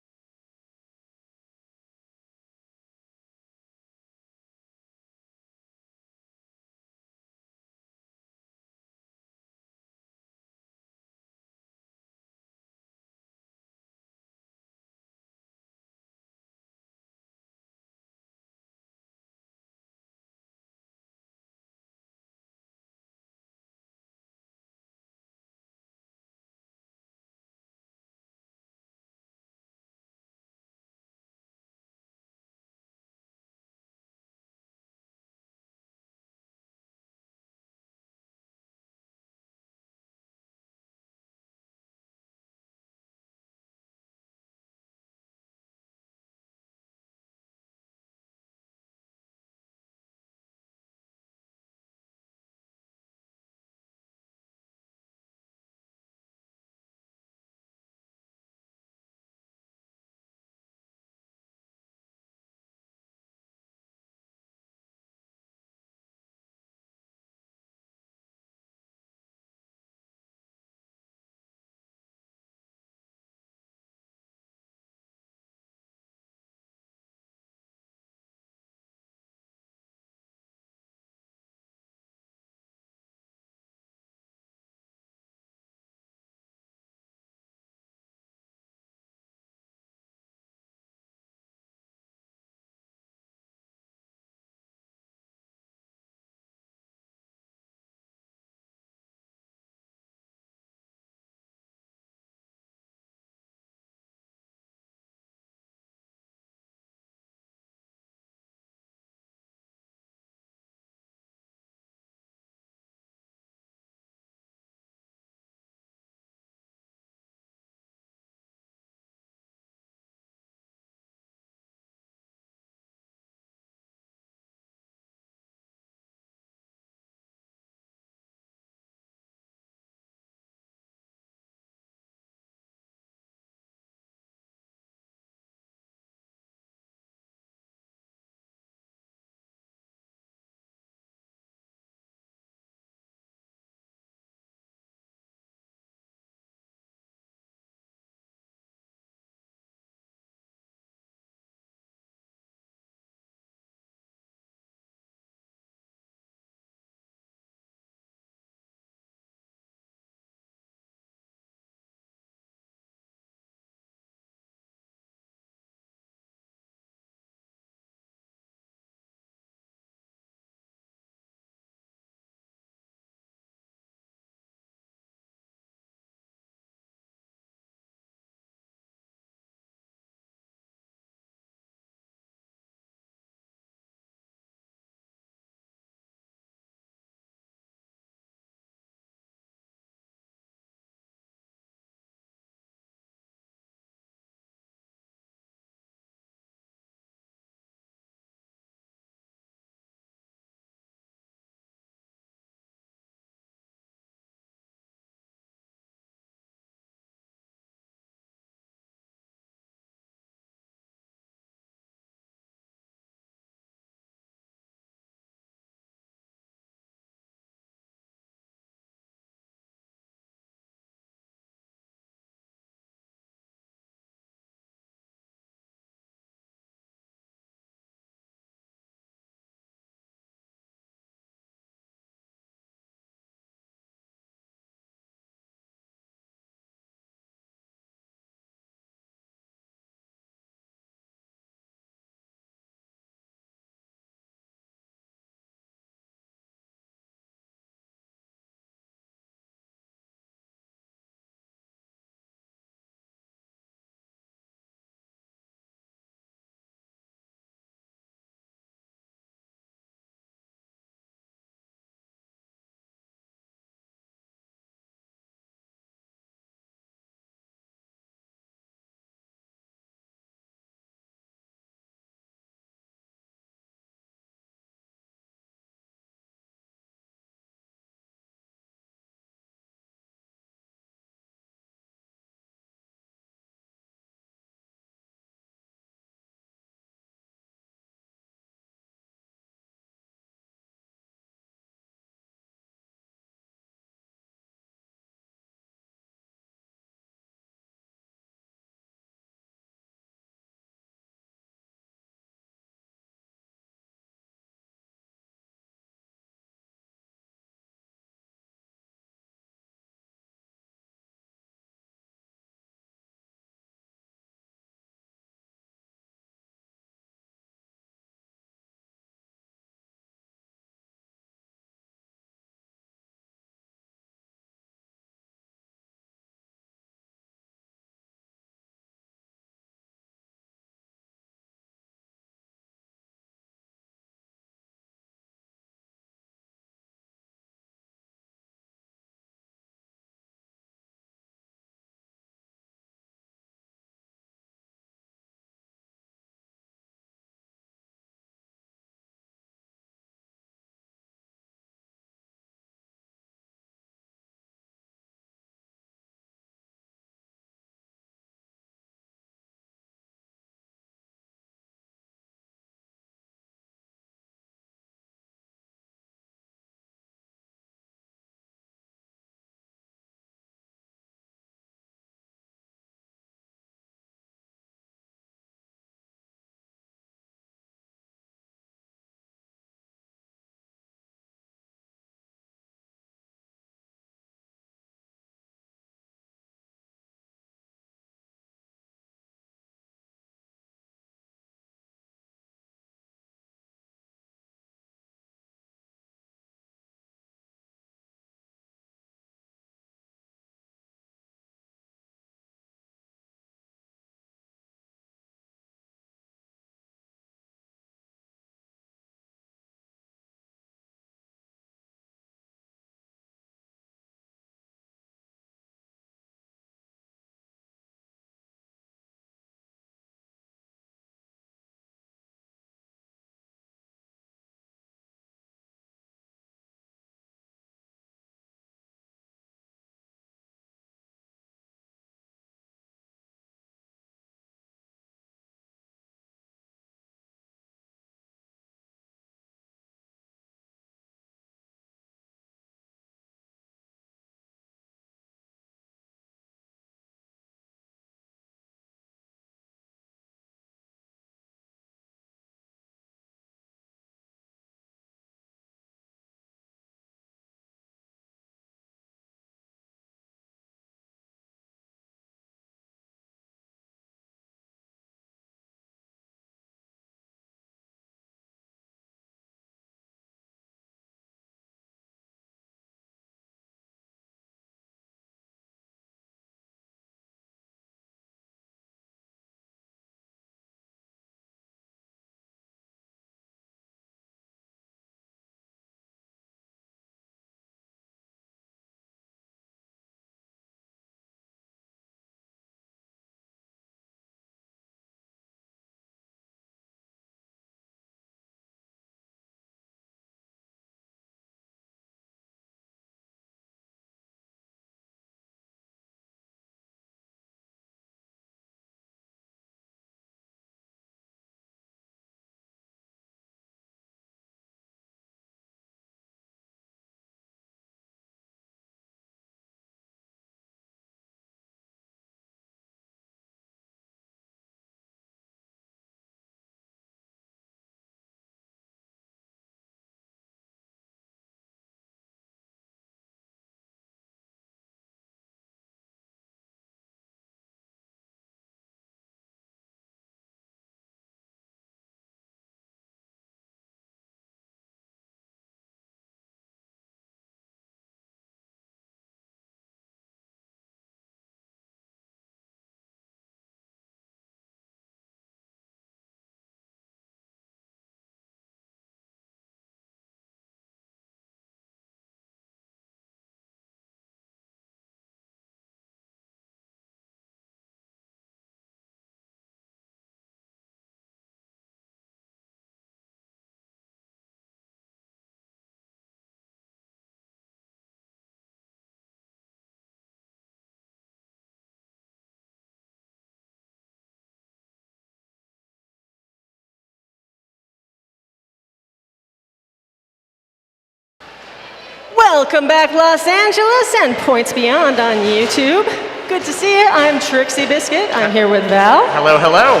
Welcome back, Los Angeles and points beyond on YouTube. Good to see you. I'm Trixie Biscuit. I'm here with Val. Hello, hello.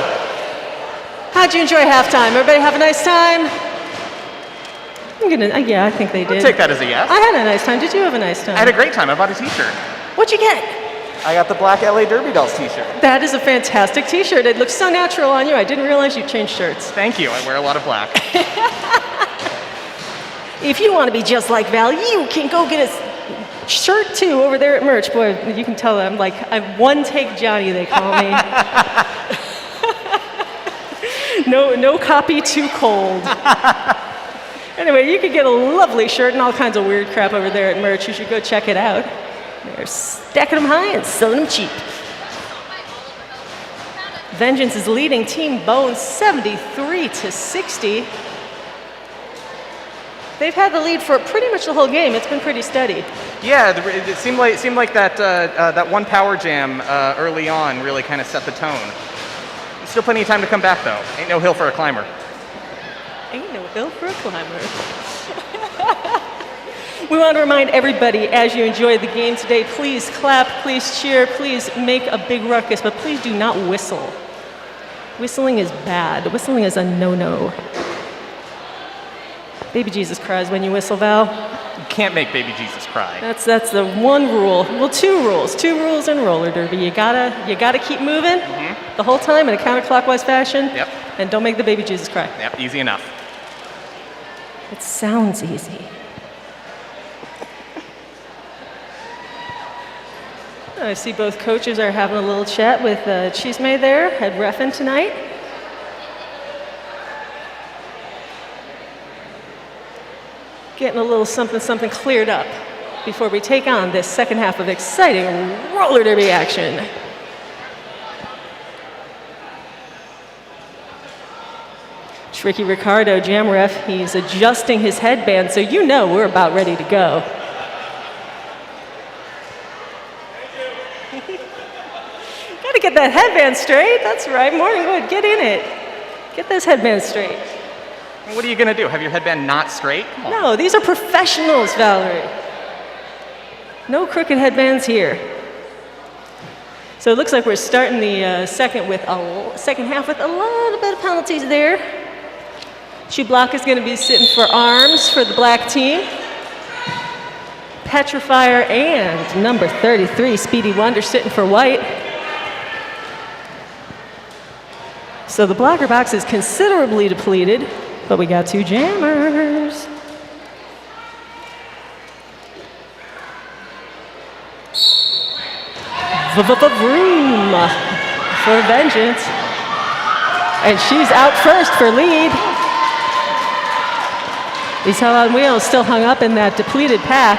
How'd you enjoy halftime? Everybody have a nice time? Yeah, I think they did. I'll take that as a yes. I had a nice time. Did you have a nice time? I had a great time. I bought a t-shirt. What'd you get? I got the black LA Derby Dolls t-shirt. That is a fantastic t-shirt. It looks so natural on you. I didn't realize you changed shirts. Thank you. I wear a lot of black. If you want to be just like Val, you can go get a shirt too over there at merch. Boy, you can tell I'm one take Johnny, they call me. No copy too cold. Anyway, you can get a lovely shirt and all kinds of weird crap over there at merch. You should go check it out. They're stacking them high and selling them cheap. Vengeance is leading Team Bone 73-60. They've had the lead for pretty much the whole game. It's been pretty steady. Yeah, it seemed like that one power jam early on really kind of set the tone. Still plenty of time to come back though. Ain't no hill for a climber. Ain't no hill for a climber. We want to remind everybody as you enjoy the game today, please clap, please cheer, please make a big ruckus, but please do not whistle. Whistling is bad. Whistling is a no-no. Baby Jesus cries when you whistle, Val. You can't make baby Jesus cry. That's the one rule. Well, two rules in roller derby. You gotta keep moving the whole time in a counterclockwise fashion. Yep. And don't make the baby Jesus cry. Yep, easy enough. It sounds easy. I see both coaches are having a little chat with Chisme there, head reffing tonight. Getting a little something cleared up before we take on this second half of exciting roller derby action. Tricky Ricardo, jam ref, he's adjusting his headband, so you know we're about ready to go. Gotta get that headband straight, that's right. Morningwood, get in it. Get this headband straight. What are you gonna do? Have your headband not straight? Come on. No, these are professionals, Valerie. No crooked headbands here. So it looks like we're starting the second half with a little bit of penalties there. Chublac is going to be sitting for arms for the black team. Petrifier and number 33, Speedy Wonder, sitting for white. So the blocker box is considerably depleted, but we got two jammers. Vroom for Vengeance. And she's out first for lead. These Hell on Wheels still hung up in that depleted pack.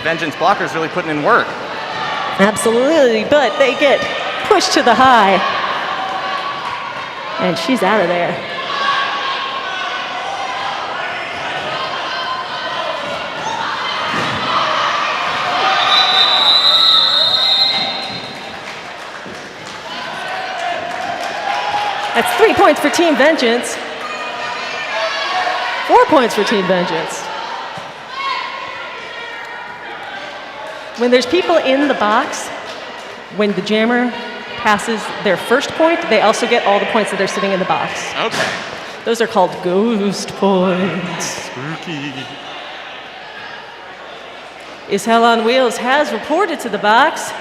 Vengeance blockers really putting in work. Absolutely, but they get pushed to the high. And she's out of there. That's 3 points for Team Vengeance. 4 points for Team Vengeance. When there's people in the box, when the jammer passes their first point, they also get all the points that are sitting in the box. Okay. Those are called ghost points. Spooky. Is Hell on Wheels has reported to the box.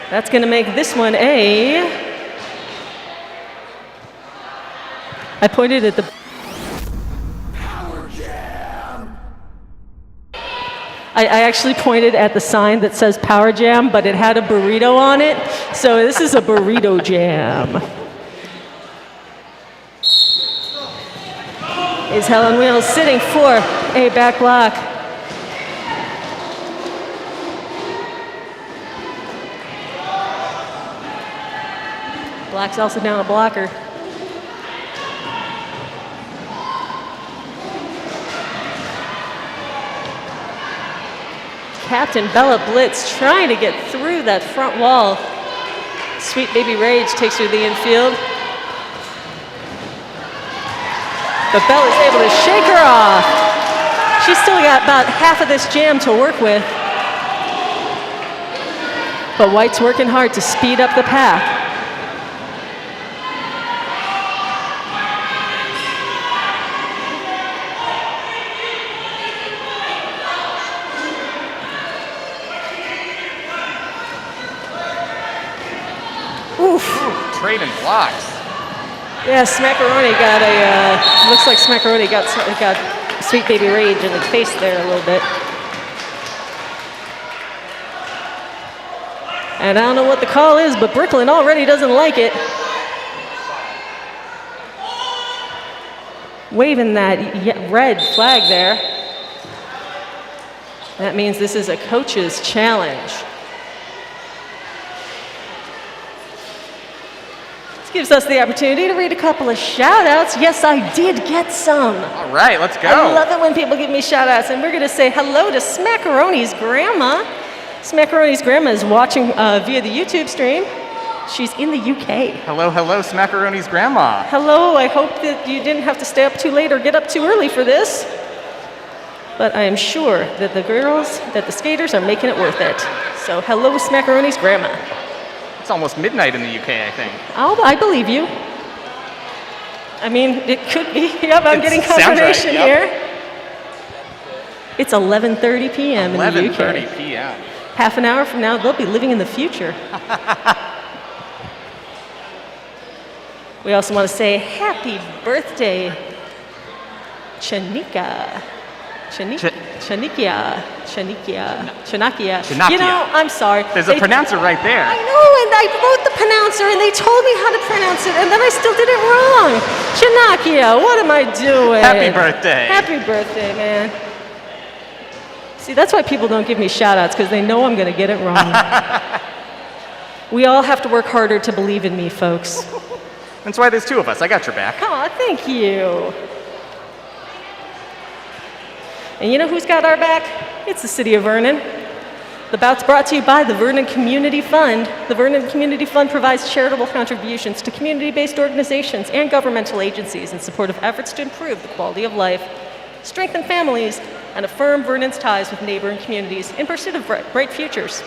That's going to make this one a... I pointed at the... Power Jam! I actually pointed at the sign that says Power Jam, but it had a burrito on it, so this is a burrito jam. Is Hell on Wheels sitting for a back block. Black's also down a blocker. Captain Bella Blitz trying to get through that front wall. Sweet Baby Rage takes her to the infield. But Bella's able to shake her off. She's still got about half of this jam to work with. But White's working hard to speed up the pack. Oof. Ooh, trading blocks. Yeah, Smackaroni got a, looks like Smackaroni got Sweet Baby Rage in the face there a little bit. And I don't know what the call is, but Brooklyn already doesn't like it. Waving that red flag there. That means this is a coach's challenge. This gives us the opportunity to read a couple of shout-outs. Yes, I did get some. All right, let's go. I love it when people give me shout-outs, and we're going to say hello to Smackaroni's grandma. Smackaroni's grandma is watching via the YouTube stream. She's in the UK. Hello, hello, Smackaroni's grandma. Hello, I hope that you didn't have to stay up too late or get up too early for this. But I am sure that the skaters are making it worth it. So hello, Smackaroni's grandma. It's almost midnight in the UK, I think. I believe you. I mean, it could be. Yep, I'm getting confirmation right, yep. here. It's 11:30 p.m. in the UK. 11:30 p.m. Half an hour from now, they'll be living in the future. We also want to say happy birthday, Chanikia. Chanakia. You know, I'm sorry. There's a pronouncer right there. I know, and I wrote the pronouncer, and they told me how to pronounce it, and then I still did it wrong. Chanakia, what am I doing? Happy birthday. Happy birthday, man. See, that's why people don't give me shout-outs, because they know I'm going to get it wrong. We all have to work harder to believe in me, folks. That's why there's two of us. I got your back. Aw, thank you. And you know who's got our back? It's the City of Vernon. The bout's brought to you by the Vernon Community Fund. The Vernon Community Fund provides charitable contributions to community-based organizations and governmental agencies in support of efforts to improve the quality of life, strengthen families, and affirm Vernon's ties with neighboring communities in pursuit of bright futures.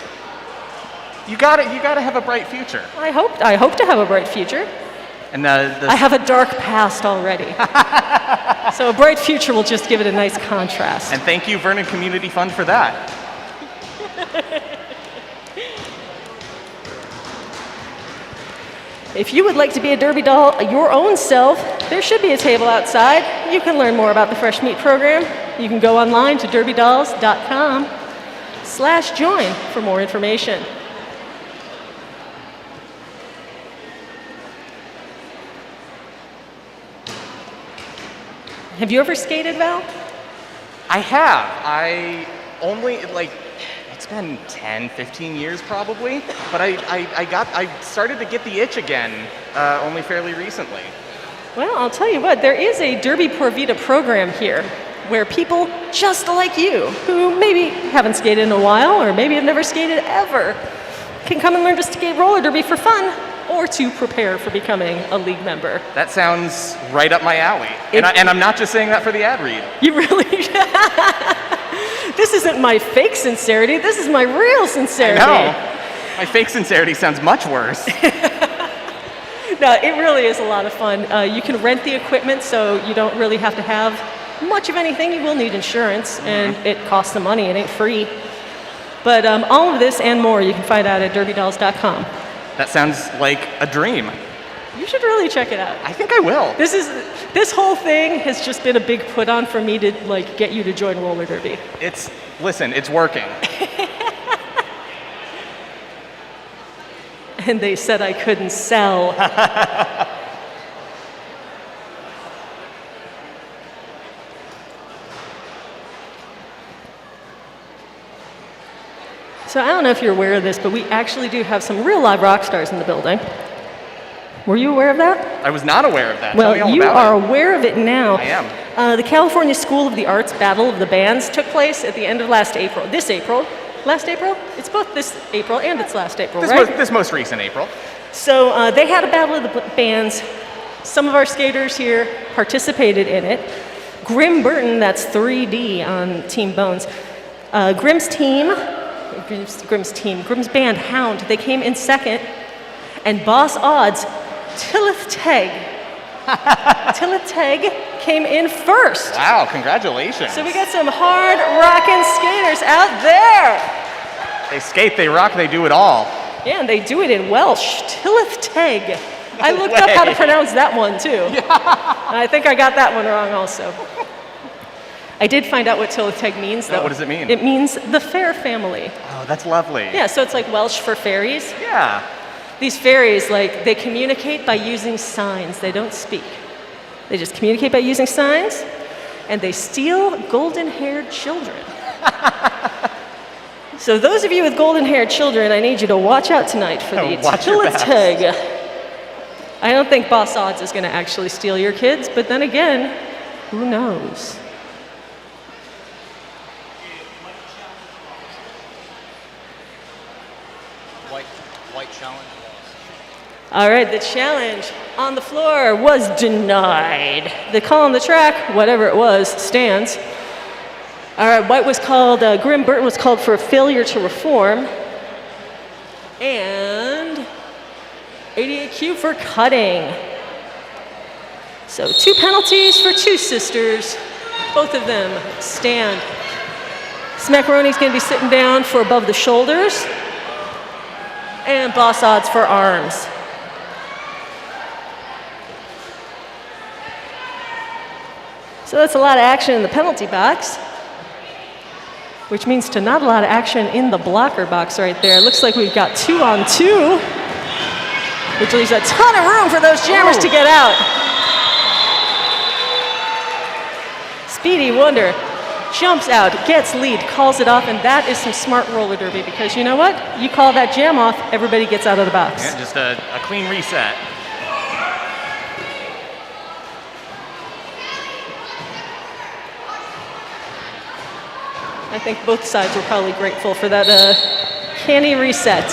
You gotta have a bright future. I hope to have a bright future. And I have a dark past already. So a bright future will just give it a nice contrast. And thank you, Vernon Community Fund, for that. If you would like to be a Derby doll your own self, there should be a table outside. You can learn more about the Fresh Meat program. You can go online to derbydolls.com/join for more information. Have you ever skated, Val? I have. I only, it's been 10, 15 years probably, but I started to get the itch again only fairly recently. Well, I'll tell you what, there is a Derby Por Vida program here where people just like you, who maybe haven't skated in a while or maybe have never skated ever, can come and learn to skate roller derby for fun or to prepare for becoming a league member. That sounds right up my alley. And I'm not just saying that for the ad read. You really? This isn't my fake sincerity, this is my real sincerity. No, my fake sincerity sounds much worse. No, it really is a lot of fun. You can rent the equipment, so you don't really have to have much of anything. You will need insurance, and it costs some money, it ain't free. But all of this and more you can find out at derbydolls.com. That sounds like a dream. You should really check it out. I think I will. This whole thing has just been a big put on for me to get you to join roller derby. Listen, it's working. And they said I couldn't sell. So I don't know if you're aware of this, but we actually do have some real live rock stars in the building. Were you aware of that? I was not aware of that. Well, Tell me all you about are it. aware of it now. I am. The California School of the Arts Battle of the Bands took place at the end of last April. This April. Last April? It's both this April and it's last April, right? This most recent April. So they had a battle of the bands Some of our skaters here participated in it. Grim Burton, that's 3D on Team Bones. Grim's band, Hound, they came in second. And Boss Odds, Tillith Teg came in first. Wow, congratulations. So we got some hard rockin' skaters out there. They skate, they rock, they do it all. Yeah, and they do it in Welsh, Tillith Teg. I looked up how to pronounce that one too. Yeah. And I think I got that one wrong also. I did find out what Tillith Teg means though. What does it mean? It means the fair family. Oh, that's lovely. Yeah, so it's like Welsh for fairies. Yeah. These fairies, like, they communicate by using signs. They don't speak. They just communicate by using signs, and they steal golden-haired children. So those of you with golden-haired children, I need you to watch out tonight for the Tillith Teg. I don't think Boss Odds is going to actually steal your kids, but then again, who knows? White challenge. All right, the challenge on the floor was denied. The call on the track, whatever it was, stands. All right, White was called, Grim Burton was called for a failure to reform. And 88Q for cutting. So 2 penalties for 2 sisters. Both of them stand. Smackaroni's gonna be sitting down for above the shoulders. And Boss Odds for arms. So that's a lot of action in the penalty box, which means to not a lot of action in the blocker box right there. It looks like we've got 2-on-2, which leaves a ton of room for those jammers to get out. Speedy Wonder jumps out, gets lead, calls it off, and that is some smart roller derby because you know what? You call that jam off, everybody gets out of the box. Yeah, just a clean reset. I think both sides were probably grateful for that canny reset.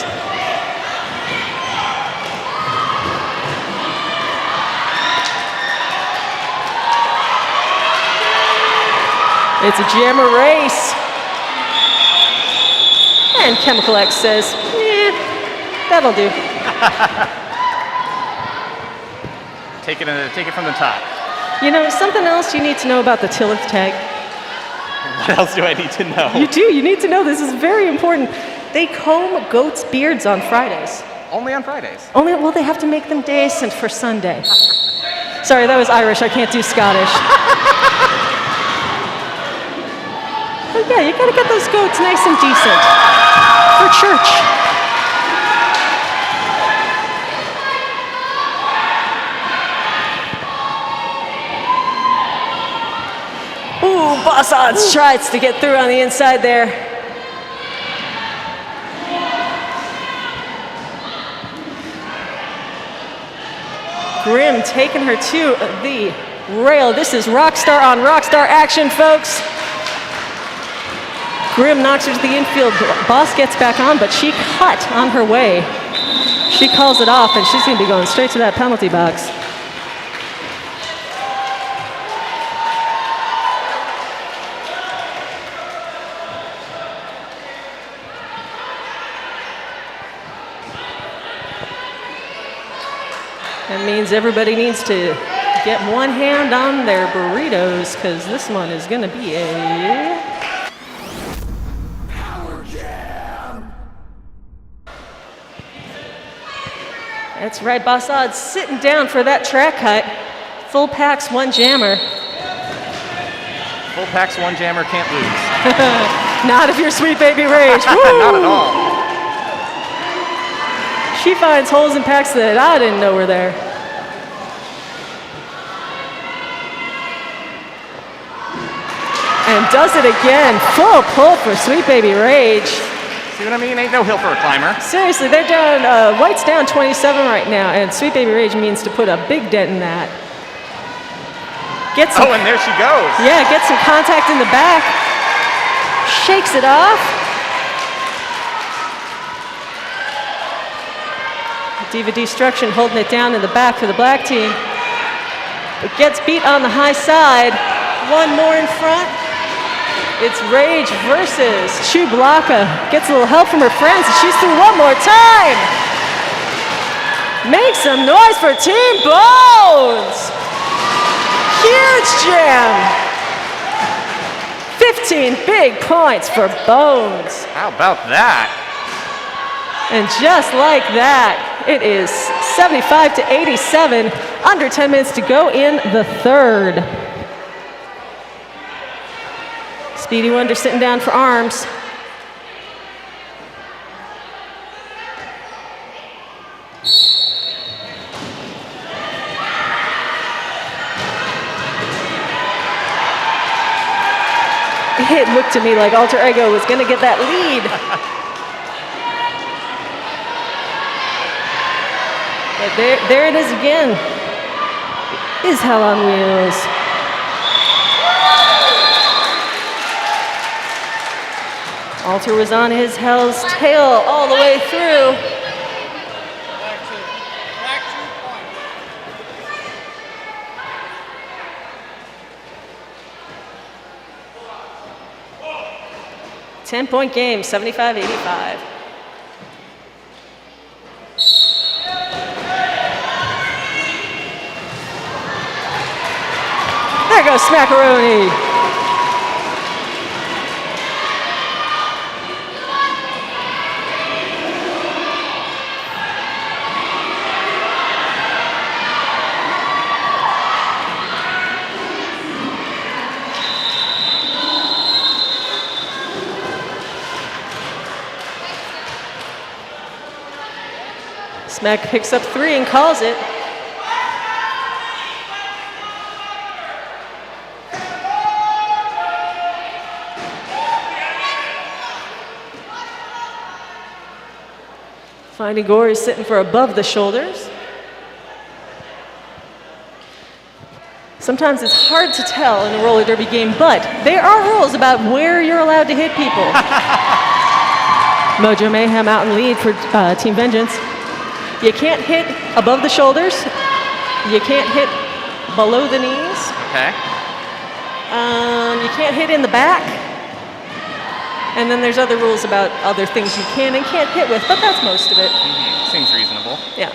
It's a jammer race. And Chemical X says, that'll do. Take it from the top. You know, something else you need to know about the Tillith Teg. What else do I need to know? You do, you need to know, this is very important. They comb goats' beards on Fridays. Only on Fridays. Well, they have to make them decent for Sunday. Sorry, that was Irish, I can't do Scottish. But yeah, you gotta get those goats nice and decent for church. Ooh, Boss Odds tries to get through on the inside there. Grim taking her to the rail. This is Rockstar on Rockstar action, folks. Grim knocks her to the infield. Boss gets back on, but she cut on her way. She calls it off, and she's going to be going straight to that penalty box. That means everybody needs to get one hand on their burritos, because this one is going to be a... Power Jam! That's right, Boss Odds sitting down for that track cut. Full packs, 1 jammer. Full packs, 1 jammer, can't lose. Not if you're Sweet Baby Rage. Not at all. She finds holes in packs that I didn't know were there. And does it again. Full pull for Sweet Baby Rage. See what I mean? Ain't no hill for a climber. Seriously, they're down, White's down 27 right now, and Sweet Baby Rage means to put a big dent in that. Oh, and there she goes. Yeah, gets some contact in the back. Shakes it off. Diva Destruction holding it down in the back for the black team. but gets beat on the high side. One more in front. It's Rage versus Chublaka. Gets a little help from her friends, and she's through one more time. Make some noise for Team Bones. Huge jam. 15 big points for Bones. How about that? And just like that, it is 75 to 87, under 10 minutes to go in the third. Speedy Wonder sitting down for arms. It looked to me like Alter Ego was going to get that lead. But there it is again. Is Hell on Wheels. Alter was on his Hell's tail all the way through. Back 2 points. 10-point game, 75-85. There goes Smackaroni. Smack picks up 3 and calls it. Finding Gory sitting for above the shoulders. Sometimes it's hard to tell in a roller derby game, but there are rules about where you're allowed to hit people. Mojo Mayhem out in lead for Team Vengeance. You can't hit above the shoulders. You can't hit below the knees. Okay. You can't hit in the back. And then there's other rules about other things you can and can't hit with, but that's most of it. Mm-hmm. Seems reasonable. Yeah.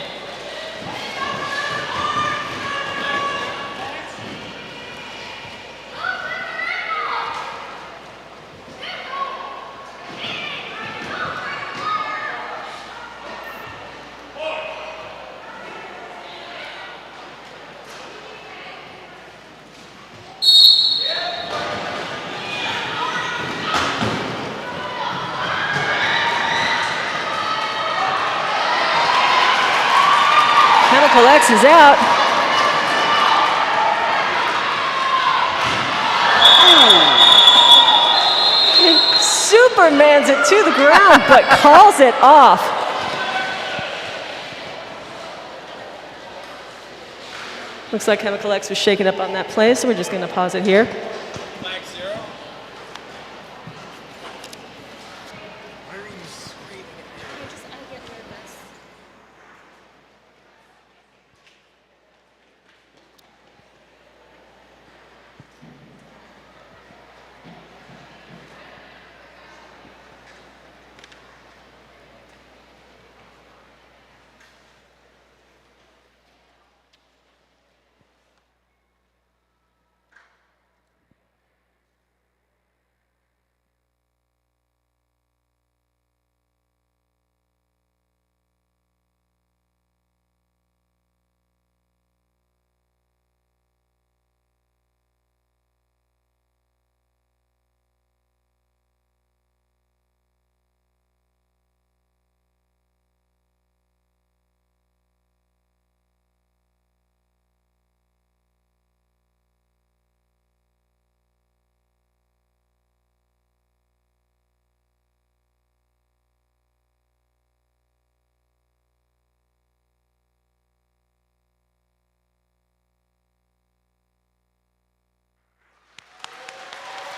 Chemical X is out. Supermans it to the ground, but calls it off. Looks like Chemical X was shaken up on that play, so we're just going to pause it here. Flag 0.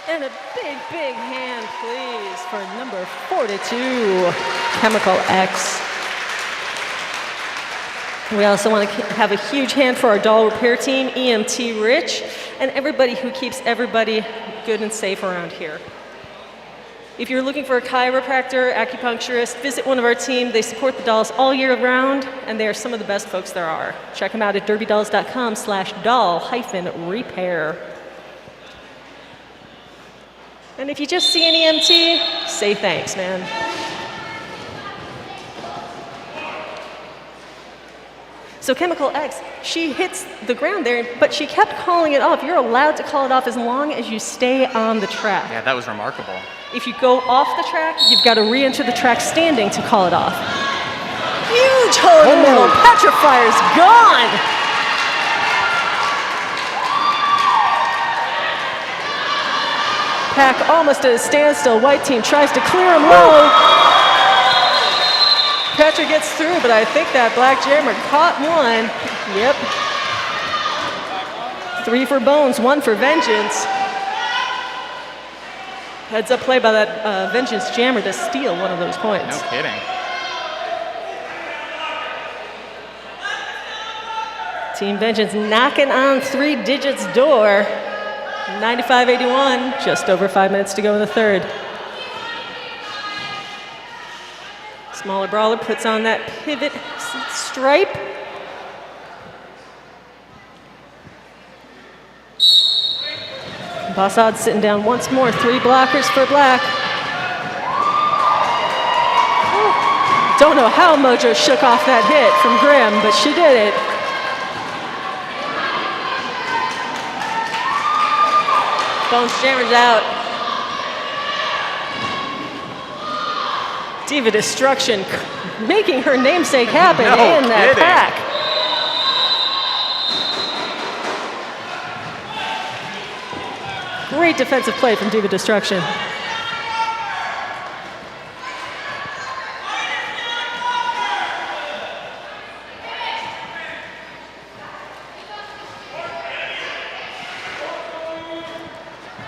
And a big, big hand, please, for number 42, Chemical X. We also want to have a huge hand for our doll repair team, EMT Rich, and everybody who keeps everybody good and safe around here. If you're looking for a chiropractor, acupuncturist, visit one of our team. They support the dolls all year round, and they are some of the best folks there are. Check them out at derbydolls.com/doll-repair. And if you just see an EMT, say thanks, man. So Chemical X, she hits the ground there, but she kept calling it off. You're allowed to call it off as long as you stay on the track. Yeah, that was remarkable. If you go off the track, you've got to re-enter the track standing to call it off. Huge hole in the middle. Petrifier's gone. Pack almost at a standstill. White team tries to clear him low. Petra gets through, but I think that Black Jammer caught one. Yep. 3 for Bones, 1 for Vengeance. Heads up play by that Vengeance Jammer to steal one of those points. No kidding. Team Vengeance knocking on 3 digits door. 95-81, just over 5 minutes to go in the third. Smaller brawler puts on that pivot stripe. Bossad sitting down once more, 3 blockers for Black. Don't know how Mojo shook off that hit from Grimm, but she did it. Bones Jammer's out. Diva Destruction making her namesake happen in that pack. Great defensive play from Diva Destruction.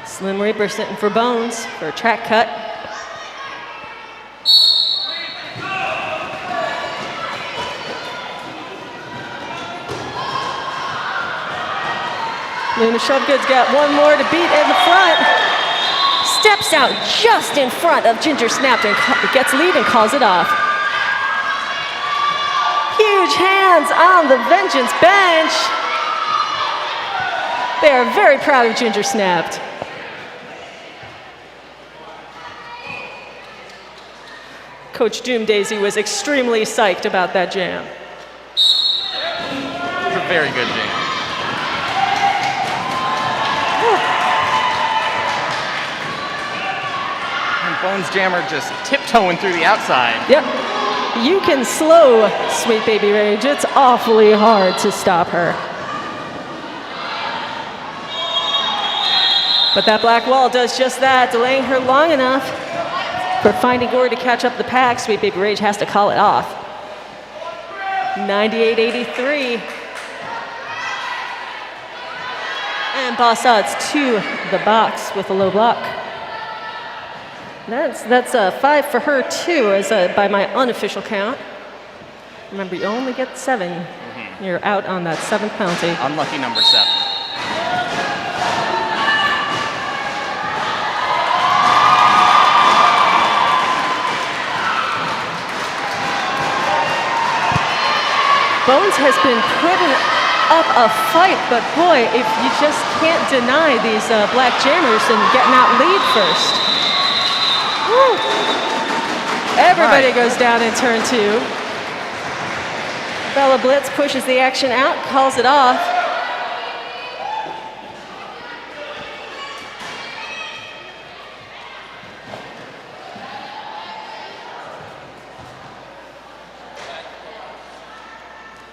Slim Reaper sitting for Bones for a track cut. Luna Shovegood's got one more to beat in the front. Steps out just in front of Ginger Snapped and gets lead and calls it off. Huge hands on the Vengeance bench. They are very proud of Ginger Snapped. Coach Doom Daisy was extremely psyched about that jam. It was a very good jam. And Bones Jammer just tiptoeing through the outside. Yep. You can slow Sweet Baby Rage. It's awfully hard to stop her. But that black wall does just that, delaying her long enough for Finding Glory to catch up the pack. Sweet Baby Rage has to call it off. 98-83. And Bossad's to the box with a low block. That's a 5 for her too, as by my unofficial count. Remember, you only get 7. Mm-hmm. You're out on that 7th penalty. Unlucky number 7. Bones has been putting up a fight, but boy, if you just can't deny these Black Jammers and getting out lead first. Woo. Everybody goes down in turn 2. Bella Blitz pushes the action out, calls it off.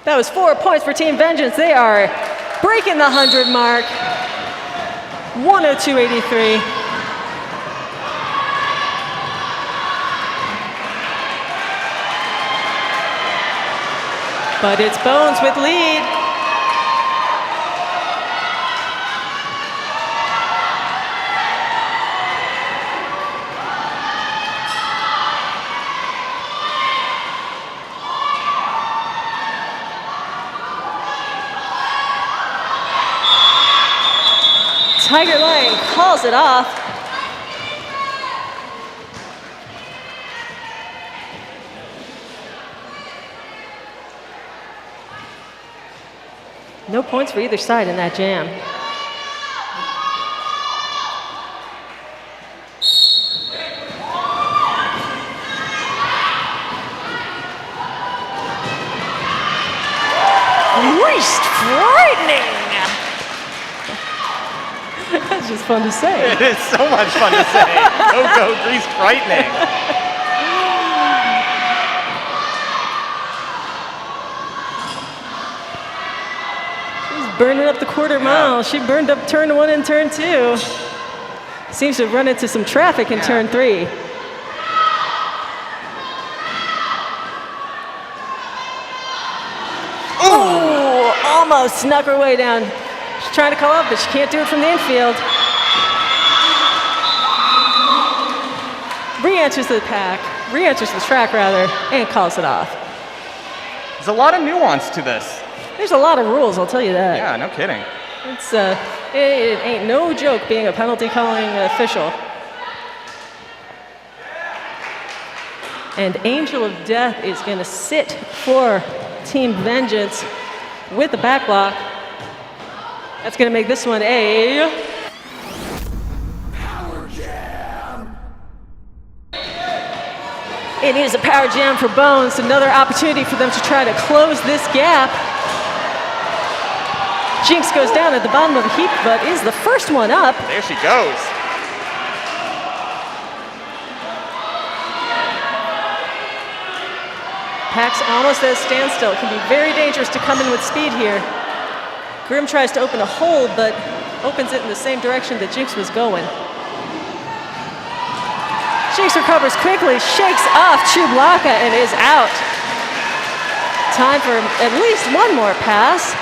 That was 4 points for Team Vengeance. They are breaking the 100 mark. 102-83. But it's Bones with lead. Tiger Lane calls it off. No points for either side in that jam. Least frightening! That's just fun to say. It is so much fun to say. Go, grease frightening. She's burning up the quarter mile. She burned up turn 1 and turn 2. Seems to have run into some traffic in turn 3. Oh, almost snuck her way down. She's trying to call up, but she can't do it from the infield. Re-enters the pack, re-enters the track rather, and calls it off. There's a lot of nuance to this. There's a lot of rules, I'll tell you that. Yeah, no kidding. It ain't no joke being a penalty calling official. And Angel of Death is going to sit for Team Vengeance with the back block. That's going to make this one a Power Jam. It is a power jam for Bones. Another opportunity for them to try to close this gap. Jinx goes down at the bottom of the heap, but is the first one up. There she goes. Pack's almost at a standstill. It can be very dangerous to come in with speed here. Grim tries to open a hole, but opens it in the same direction that Jinx was going. Jinx recovers quickly, shakes off Chewbacca, and is out. Time for at least one more pass.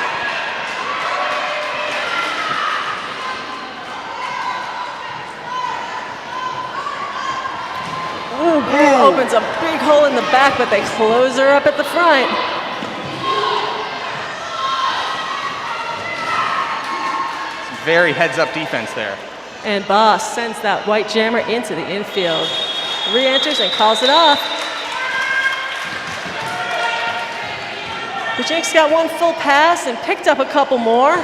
Ooh, Grim opens a big hole in the back, but they close her up at the front. Very heads-up defense there. And Boss sends that white jammer into the infield. Re-enters and calls it off. The Jinx got one full pass and picked up a couple more.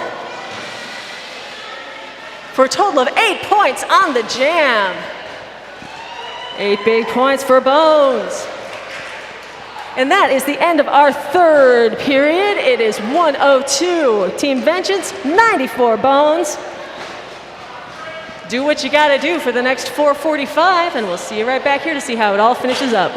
For a total of 8 points on the jam. 8 big points for Bones. And that is the end of our third period. It is 102 Team Vengeance, 94 Bones. Do what you gotta do for the next 4:45, and we'll see you right back here to see how it all finishes up.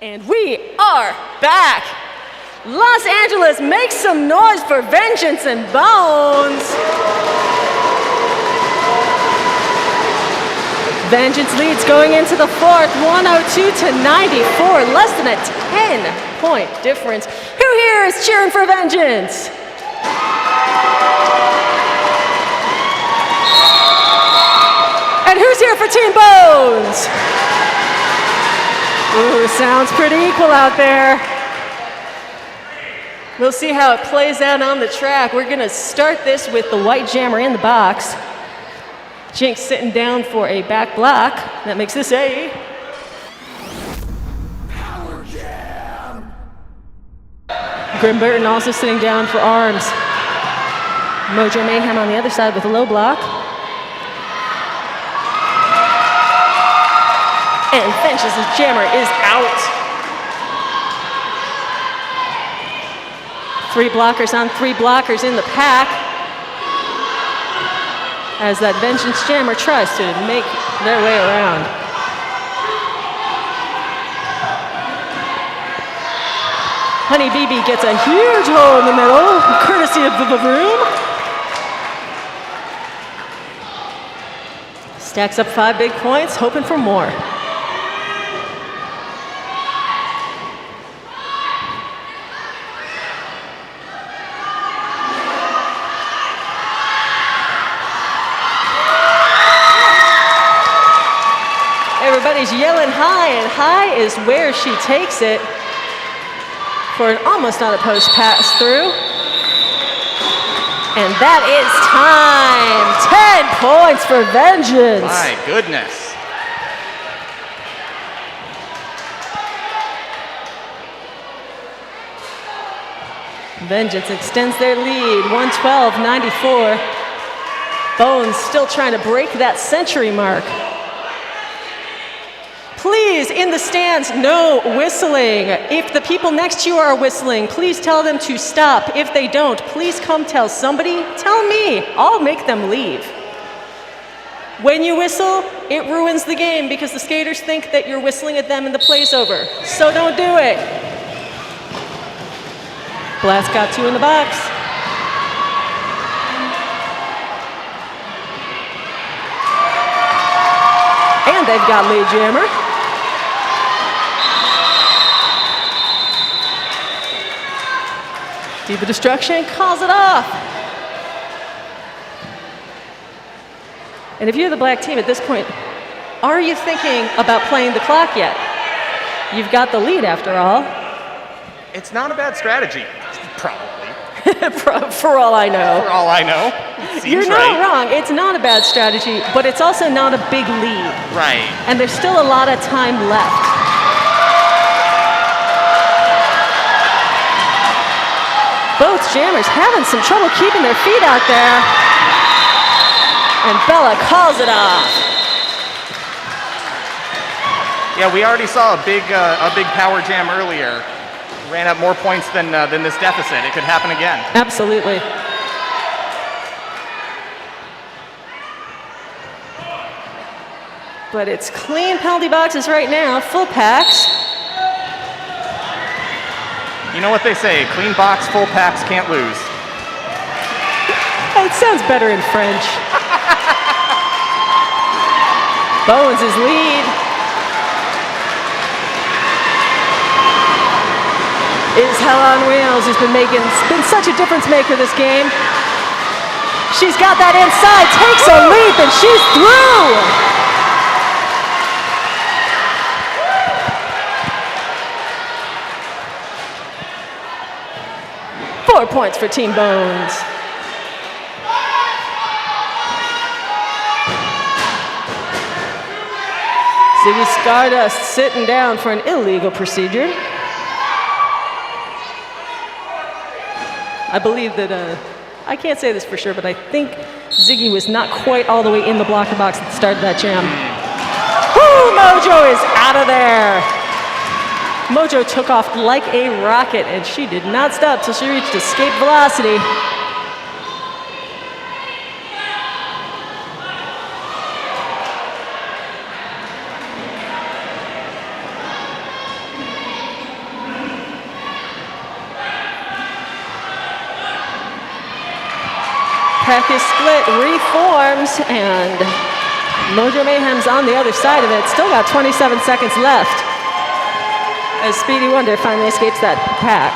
And we are back. Los Angeles, make some noise for Vengeance and Bones. Vengeance leads going into the fourth, 102 to 94, less than a 10-point difference. Who here is cheering for Vengeance? And who's here for Team Bones? Ooh, sounds pretty equal out there. We'll see how it plays out on the track. We're gonna start this with the white jammer in the box. Jinx sitting down for a back block. That makes this a Power Jam. Grim Burton also sitting down for arms. Mojo Mayhem on the other side with a low block. And Vengeance's jammer is out. 3 blockers on 3 blockers in the pack. As that Vengeance jammer tries to make their way around. Honey BB gets a huge hole in the middle, courtesy of the room. Stacks up 5 big points, hoping for more. Everybody's yelling high, and high is where she takes it for an almost unopposed pass through. And that is time. 10 points for Vengeance. My goodness. Vengeance extends their lead, 112-94. Bones still trying to break that century mark. Please, in the stands, no whistling. If the people next to you are whistling, please tell them to stop. If they don't, please come tell somebody. Tell me. I'll make them leave. When you whistle, it ruins the game because the skaters think that you're whistling at them and the play's over. So don't do it. Blast got 2 in the box. And they've got lead jammer. Diva Destruction calls it off. And if you're the black team at this point, are you thinking about playing the clock yet? You've got the lead after all. It's not a bad strategy, probably. For all I know. For all I know. Seems You're not right. wrong. It's not a bad strategy, but it's also not a big lead. Right. And there's still a lot of time left. Both jammers having some trouble keeping their feet out there. And Bella calls it off. Yeah, we already saw a big power jam earlier. Ran up more points than this deficit. It could happen again. Absolutely. But it's clean penalty boxes right now, full packs. You know what they say, clean box, full packs can't lose. It sounds better in French. Bones is lead. Is Hell on Wheels, who's been such a difference maker this game. She's got that inside, takes a leap, and she's through. 4 points for Team Bones. Ziggy Stardust sitting down for an illegal procedure. I believe that, I can't say this for sure, but I think Ziggy was not quite all the way in the blocker box at the start of that jam. Woo, Mojo is out of there. Mojo took off like a rocket, and she did not stop till she reached escape velocity. Pack is split, reforms, and Mojo Mayhem's on the other side of it. Still got 27 seconds left as Speedy Wonder finally escapes that pack.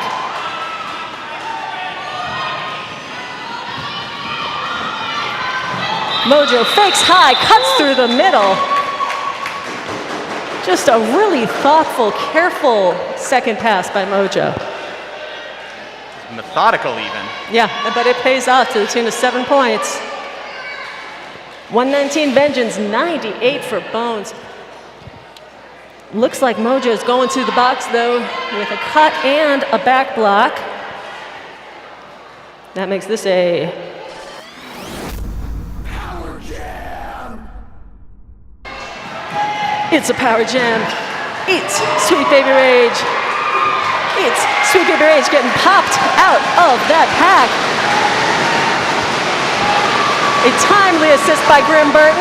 Mojo fakes high, cuts through the middle. Just a really thoughtful, careful second pass by Mojo. Methodical even. Yeah, but it pays off to the tune of 7 points. 119 Vengeance, 98 for Bones. Looks like Mojo's going to the box though with a cut and a back block. That makes this a Power Jam. It's a power jam. It's Sweet Baby Rage. It's Sweet Baby Rage getting popped out of that pack. A timely assist by Grim Burton.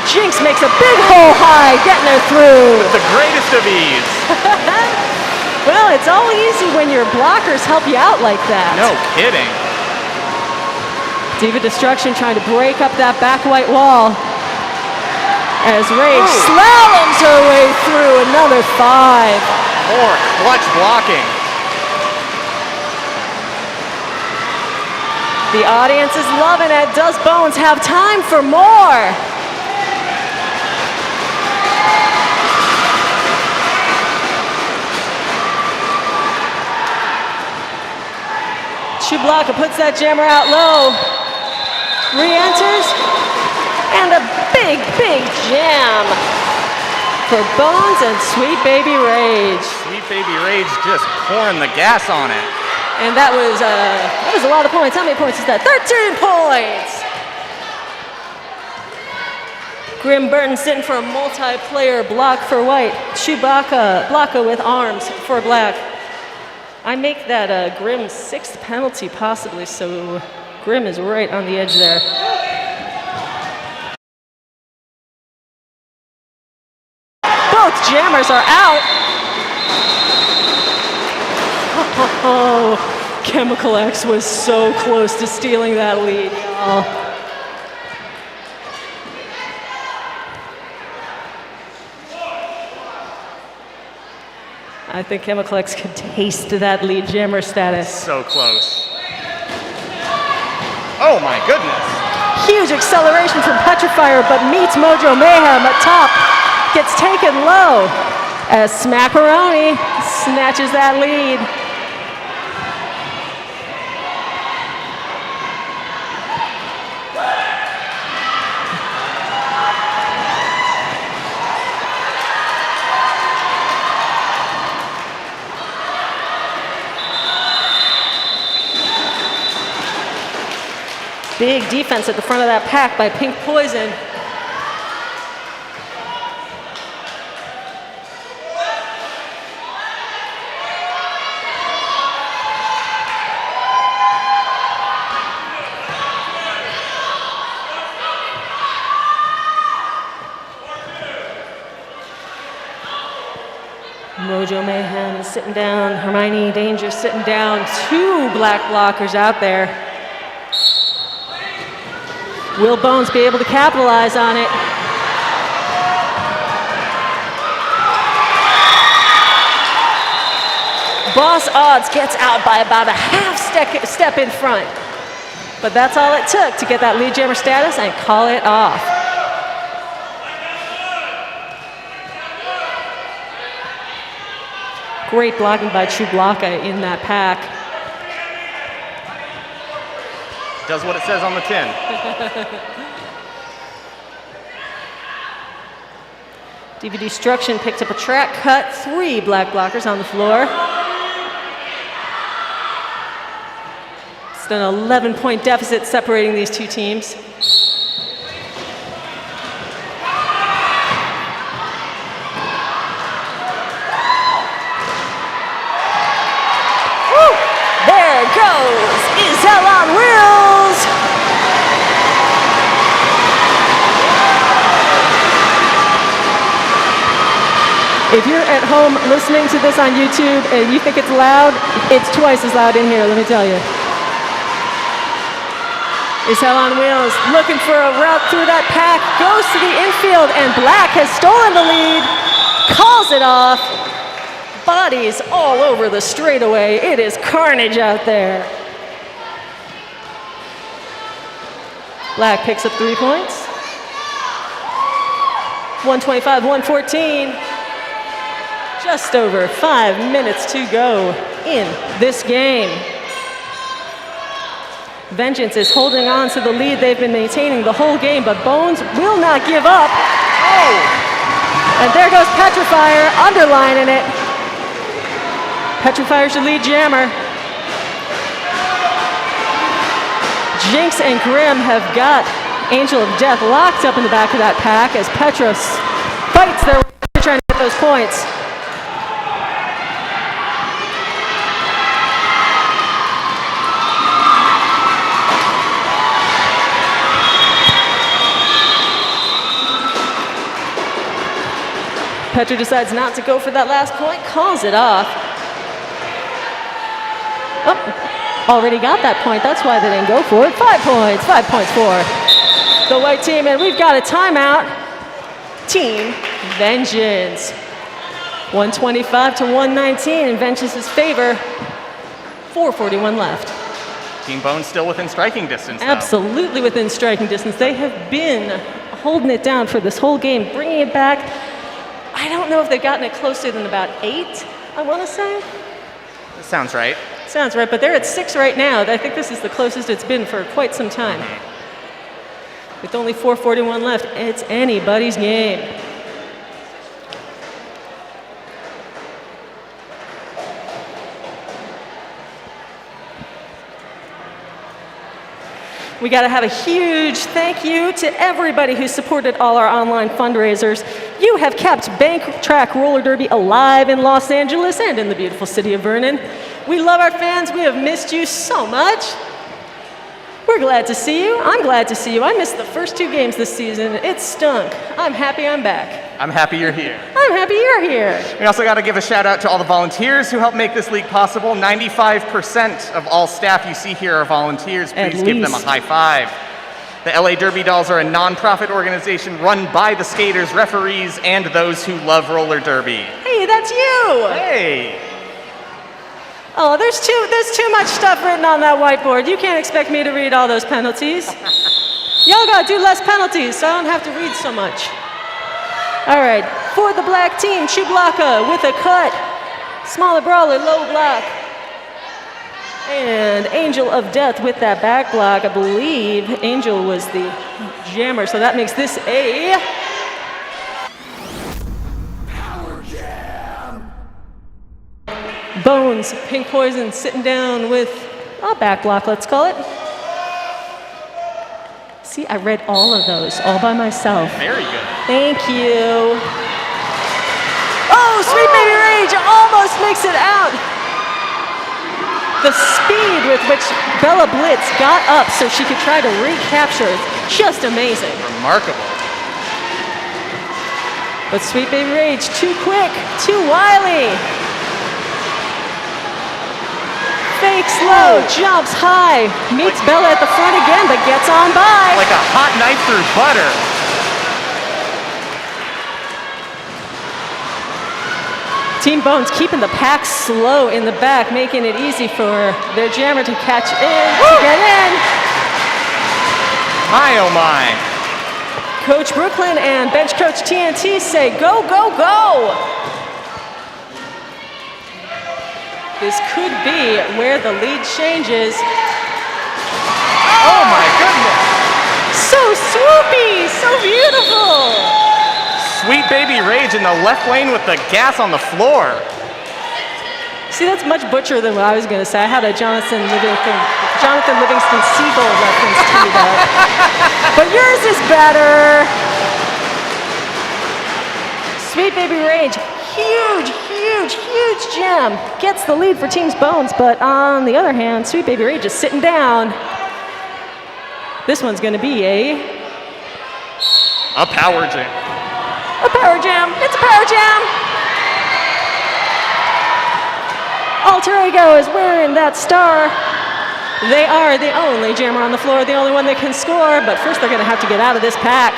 Jinx makes a big hole high, getting her through. With the greatest of ease. Well, it's all easy when your blockers help you out like that. No kidding. Diva Destruction trying to break up that back white wall. As Rage slaloms her way through another 5. More clutch blocking. The audience is loving it. Does Bones have time for more? Chewbacca puts that jammer out low. Re-enters. And a big, big jam for Bones and Sweet Baby Rage. Sweet Baby Rage just pouring the gas on it. And that was a lot of points. How many points is that? 13 points! Grim Burton sitting for a multiplayer block for white. Chewbacca with arms for black. I make that Grim's 6th penalty possibly, so Grim is right on the edge there. Both jammers are out. Oh, Chemical X was so close to stealing that lead, y'all. I think Chemical X could taste that lead jammer status. So close. Oh my goodness. Huge acceleration from Petrifier, but meets Mojo Mayhem at top. Gets taken low as Smackaroni snatches that lead. Big defense at the front of that pack by Pink Poison. Mojo Mayhem is sitting down. Hermione Danger sitting down. 2 black blockers out there. Will Bones be able to capitalize on it? Boss Odds gets out by about a half step in front. But that's all it took to get that lead jammer status and call it off. Great blocking by Chewbacca in that pack. Does what it says on the tin. Diva Destruction picked up a track cut. 3 black blockers on the floor. It's an 11-point deficit separating these 2 teams. Woo! There goes Is Hell on Wheels! If you're at home listening to this on YouTube and you think it's loud, it's twice as loud in here, let me tell you. Is Hell on Wheels looking for a route through that pack, goes to the infield, and Black has stolen the lead, calls it off, bodies all over the straightaway. It is carnage out there. Black picks up 3 points. 125, 114. Just over 5 minutes to go in this game. Vengeance is holding on to the lead they've been maintaining the whole game, but Bones will not give up. Oh! And there goes Petrifier, underlining it. Petrifier's your lead jammer. Jinx and Grim have got Angel of Death locked up in the back of that pack as Petra fights their way trying to get those points. Petra decides not to go for that last point, calls it off. Oh, already got that point. That's why they didn't go for it. 5 points. 5 points for the white team. And we've got a timeout. Team Vengeance. 125 to 119 in Vengeance's favor. 4:41 left. Team Bones still within striking distance, though. Absolutely within striking distance. They have been holding it down for this whole game, bringing it back. I don't know if they've gotten it closer than about 8, I want to say. That sounds right. Sounds right, but they're at 6 right now. I think this is the closest it's been for quite some time. With only 4:41 left, it's anybody's game. We got to have a huge thank you to everybody who supported all our online fundraisers. You have kept Bank Track Roller Derby alive in Los Angeles and in the beautiful city of Vernon. We love our fans. We have missed you so much. We're glad to see you. I'm glad to see you. I missed the first 2 games this season. It stunk. I'm happy I'm back. I'm happy you're here. I'm happy you're here. We also got to give a shout out to all the volunteers who helped make this league possible. 95% of all staff you see here are volunteers. Please give them a high five. The LA Derby Dolls are a nonprofit organization run by the skaters, referees, and those who love roller derby. Hey, that's you. Hey. Oh, there's too much stuff written on that whiteboard. You can't expect me to read all those penalties. Y'all gotta do less penalties so I don't have to read so much. All right, for the black team, Chublaka with a cut. Smaller brawler, low block. And Angel of Death with that back block. I believe Angel was the jammer, so that makes this a Power Jam. Bones, Pink Poison sitting down with a back block, let's call it. See, I read all of those all by myself. Very good. Thank you. Oh, Sweet Baby Rage almost makes it out. The speed with which Bella Blitz got up so she could try to recapture is just amazing. Remarkable. But Sweet Baby Rage, too quick, too wily. Fakes low, jumps high, meets Bella at the front again, but gets on by. Like a hot knife through butter. Team Bones keeping the pack slow in the back, making it easy for their jammer to catch in, to get in. My oh my. Coach Brooklyn and bench coach TNT say, go, go, go. This could be where the lead changes. Oh my goodness. So swoopy, so beautiful. Sweet Baby Rage in the left lane with the gas on the floor. See, that's much butcher than what I was going to say. I had a Jonathan Livingston Seagull reference to that. But yours is better. Sweet Baby Rage, huge, huge, huge gem. Gets the lead for Team Bones, but on the other hand, Sweet Baby Rage is sitting down. This one's going to be a power jam. power jam. It's a power jam. Alter Ego is wearing that star. They are the only jammer on the floor, the only one that can score, but first they're gonna have to get out of this pack.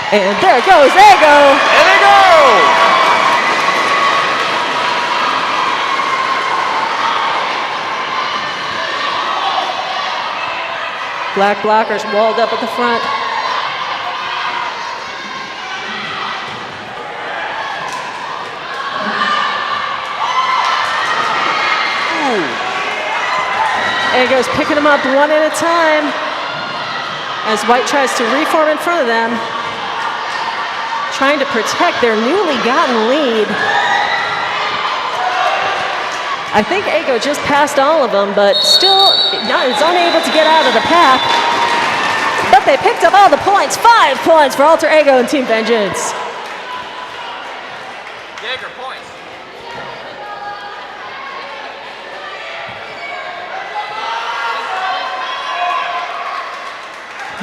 And there goes Ego. There they go! Black blockers walled up at the front. Ego's picking them up one at a time as White tries to reform in front of them, trying to protect their newly gotten lead. I think Ego just passed all of them, but still is unable to get out of the pack. But they picked up all the points. 5 points for Alter Ego and Team Vengeance. Jaeger points.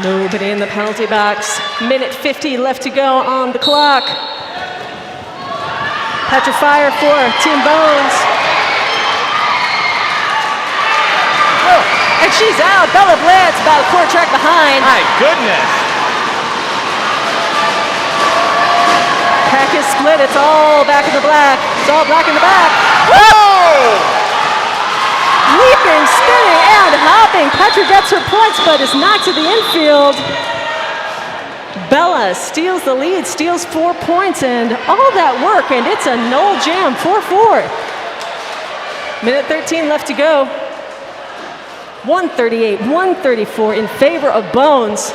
Nobody in the penalty box. Minute 50 left to go on the clock. Petrifier for Team Bones. And she's out. Bella Blitz about a quarter track behind. My goodness. Pack is split. It's all back in the black. It's all black in the back. Whoa! Leaping, spinning, and hopping. Petra gets her points, but is knocked to the infield. Bella steals the lead, steals 4 points, and all that work, and it's a null jam, 4-4. Minute 13 left to go. 138, 134 in favor of Bones.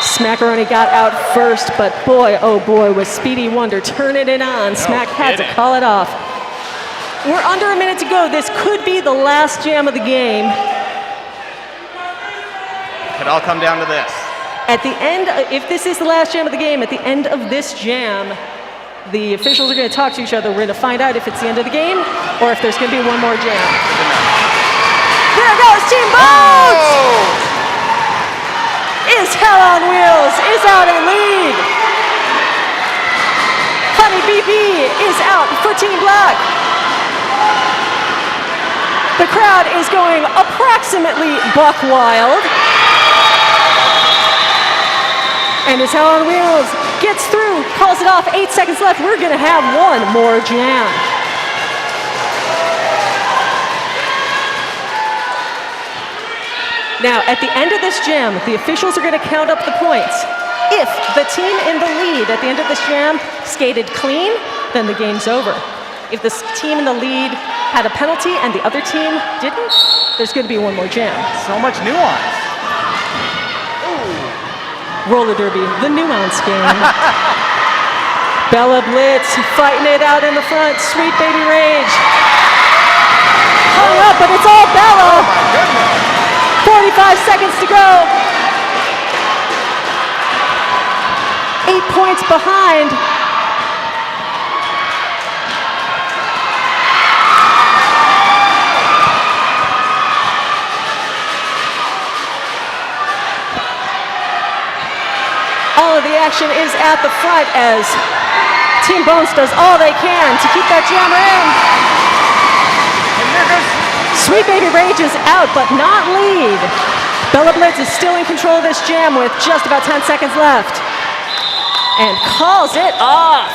Smackaroni got out first, but boy, oh boy, was Speedy Wonder turning it on. Smack had to call it off. We're under a minute to go. This could be the last jam of the game. Could all come down to this. At the end, if this is the last jam of the game, at the end of this jam, the officials are going to talk to each other. We're going to find out if it's the end of the game or if there's going to be one more jam. There goes Team Bones! Oh! Is Hell on Wheels is out in lead. Honey BB is out for Team Black. The crowd is going approximately buck wild. And as Hell on Wheels gets through, calls it off, 8 seconds left, we're gonna have one more jam. Now, at the end of this jam, the officials are gonna count up the points. If the team in the lead at the end of this jam skated clean, then the game's over. If the team in the lead had a penalty and the other team didn't, there's gonna be one more jam. So much nuance. Roller derby, the nuance game. Bella Blitz fighting it out in the front. Sweet Baby Rage. Hung up, but it's all Bella. Oh my goodness. 45 seconds to go. 8 points behind. All of the action is at the front as Team Bones does all they can to keep that jammer in. And there goes Sweet Baby Rage is out, but not lead. Bella Blitz is still in control of this jam with just about 10 seconds left. And calls it off.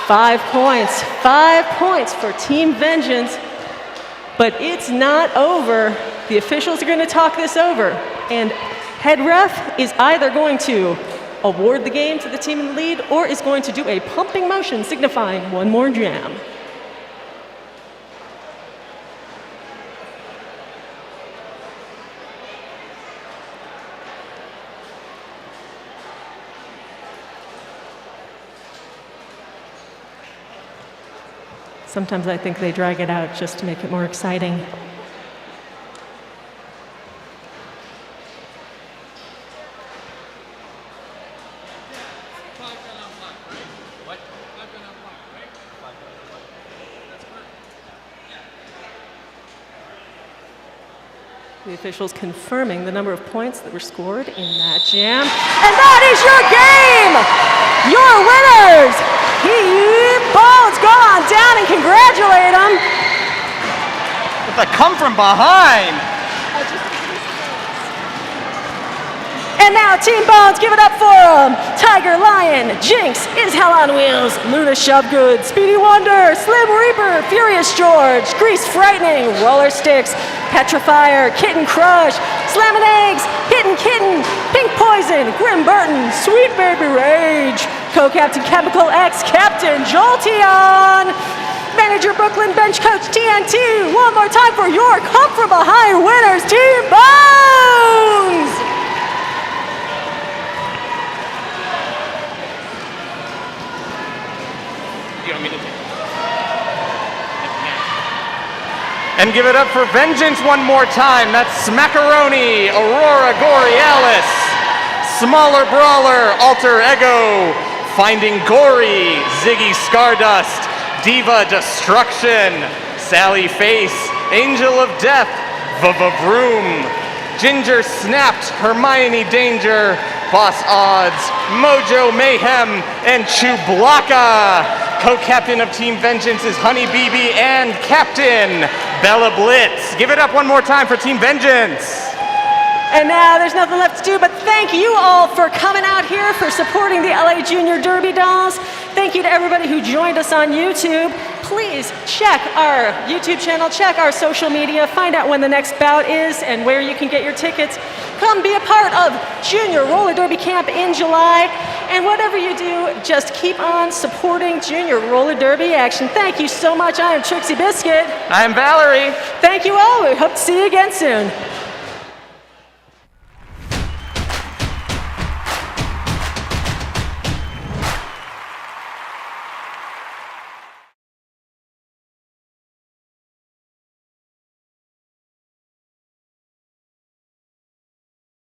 5 points. 5 points for Team Vengeance. But it's not over. The officials are going to talk this over. And head ref is either going to award the game to the team in the lead or is going to do a pumping motion signifying one more jam. Sometimes I think they drag it out just to make it more exciting. The officials confirming the number of points that were scored in that jam. And that is your game! Your winners! Team Bones, go on down and congratulate them. With a come from behind. And now Team Bones, give it up for them. Tiger Lion, Jinx, Is Hell on Wheels, Luna Shovegood, Speedy Wonder, Slim Reaper, Furious George, Grease Frightening, Roller Sticks, Petrifier, Kitten Crush, Slammin' Eggs, Hidden Kitten, Pink Poison, Grim Burton, Sweet Baby Rage, Co-Captain Chemical X, Captain Jolteon, Manager Brooklyn, Bench Coach TNT. One more time for your come from behind winners, Team Bones! You want me to take it? And give it up for Vengeance one more time. That's Smackaroni, Aurora Borealis, Smaller Brawler, Alter Ego, Finding Gory, Ziggy Stardust, Diva Destruction, Sally Face, Angel of Death, Vroom, Ginger Snapped, Hermione Danger, Boss Odds, Mojo Mayhem, and Chewblacca. Co-captain of Team Vengeance is Honey BB and Captain Bella Blitz. Give it up one more time for Team Vengeance. And now there's nothing left to do but thank you all for coming out here, for supporting the LA Junior Derby Dolls. Thank you to everybody who joined us on YouTube. Please check our YouTube channel, check our social media, find out when the next bout is and where you can get your tickets. Come be a part of Junior Roller Derby Camp in July. And whatever you do, just keep on supporting Junior Roller Derby action. Thank you so much. I am Trixie Biscuit. I'm Valerie. Thank you all. We hope to see you again soon.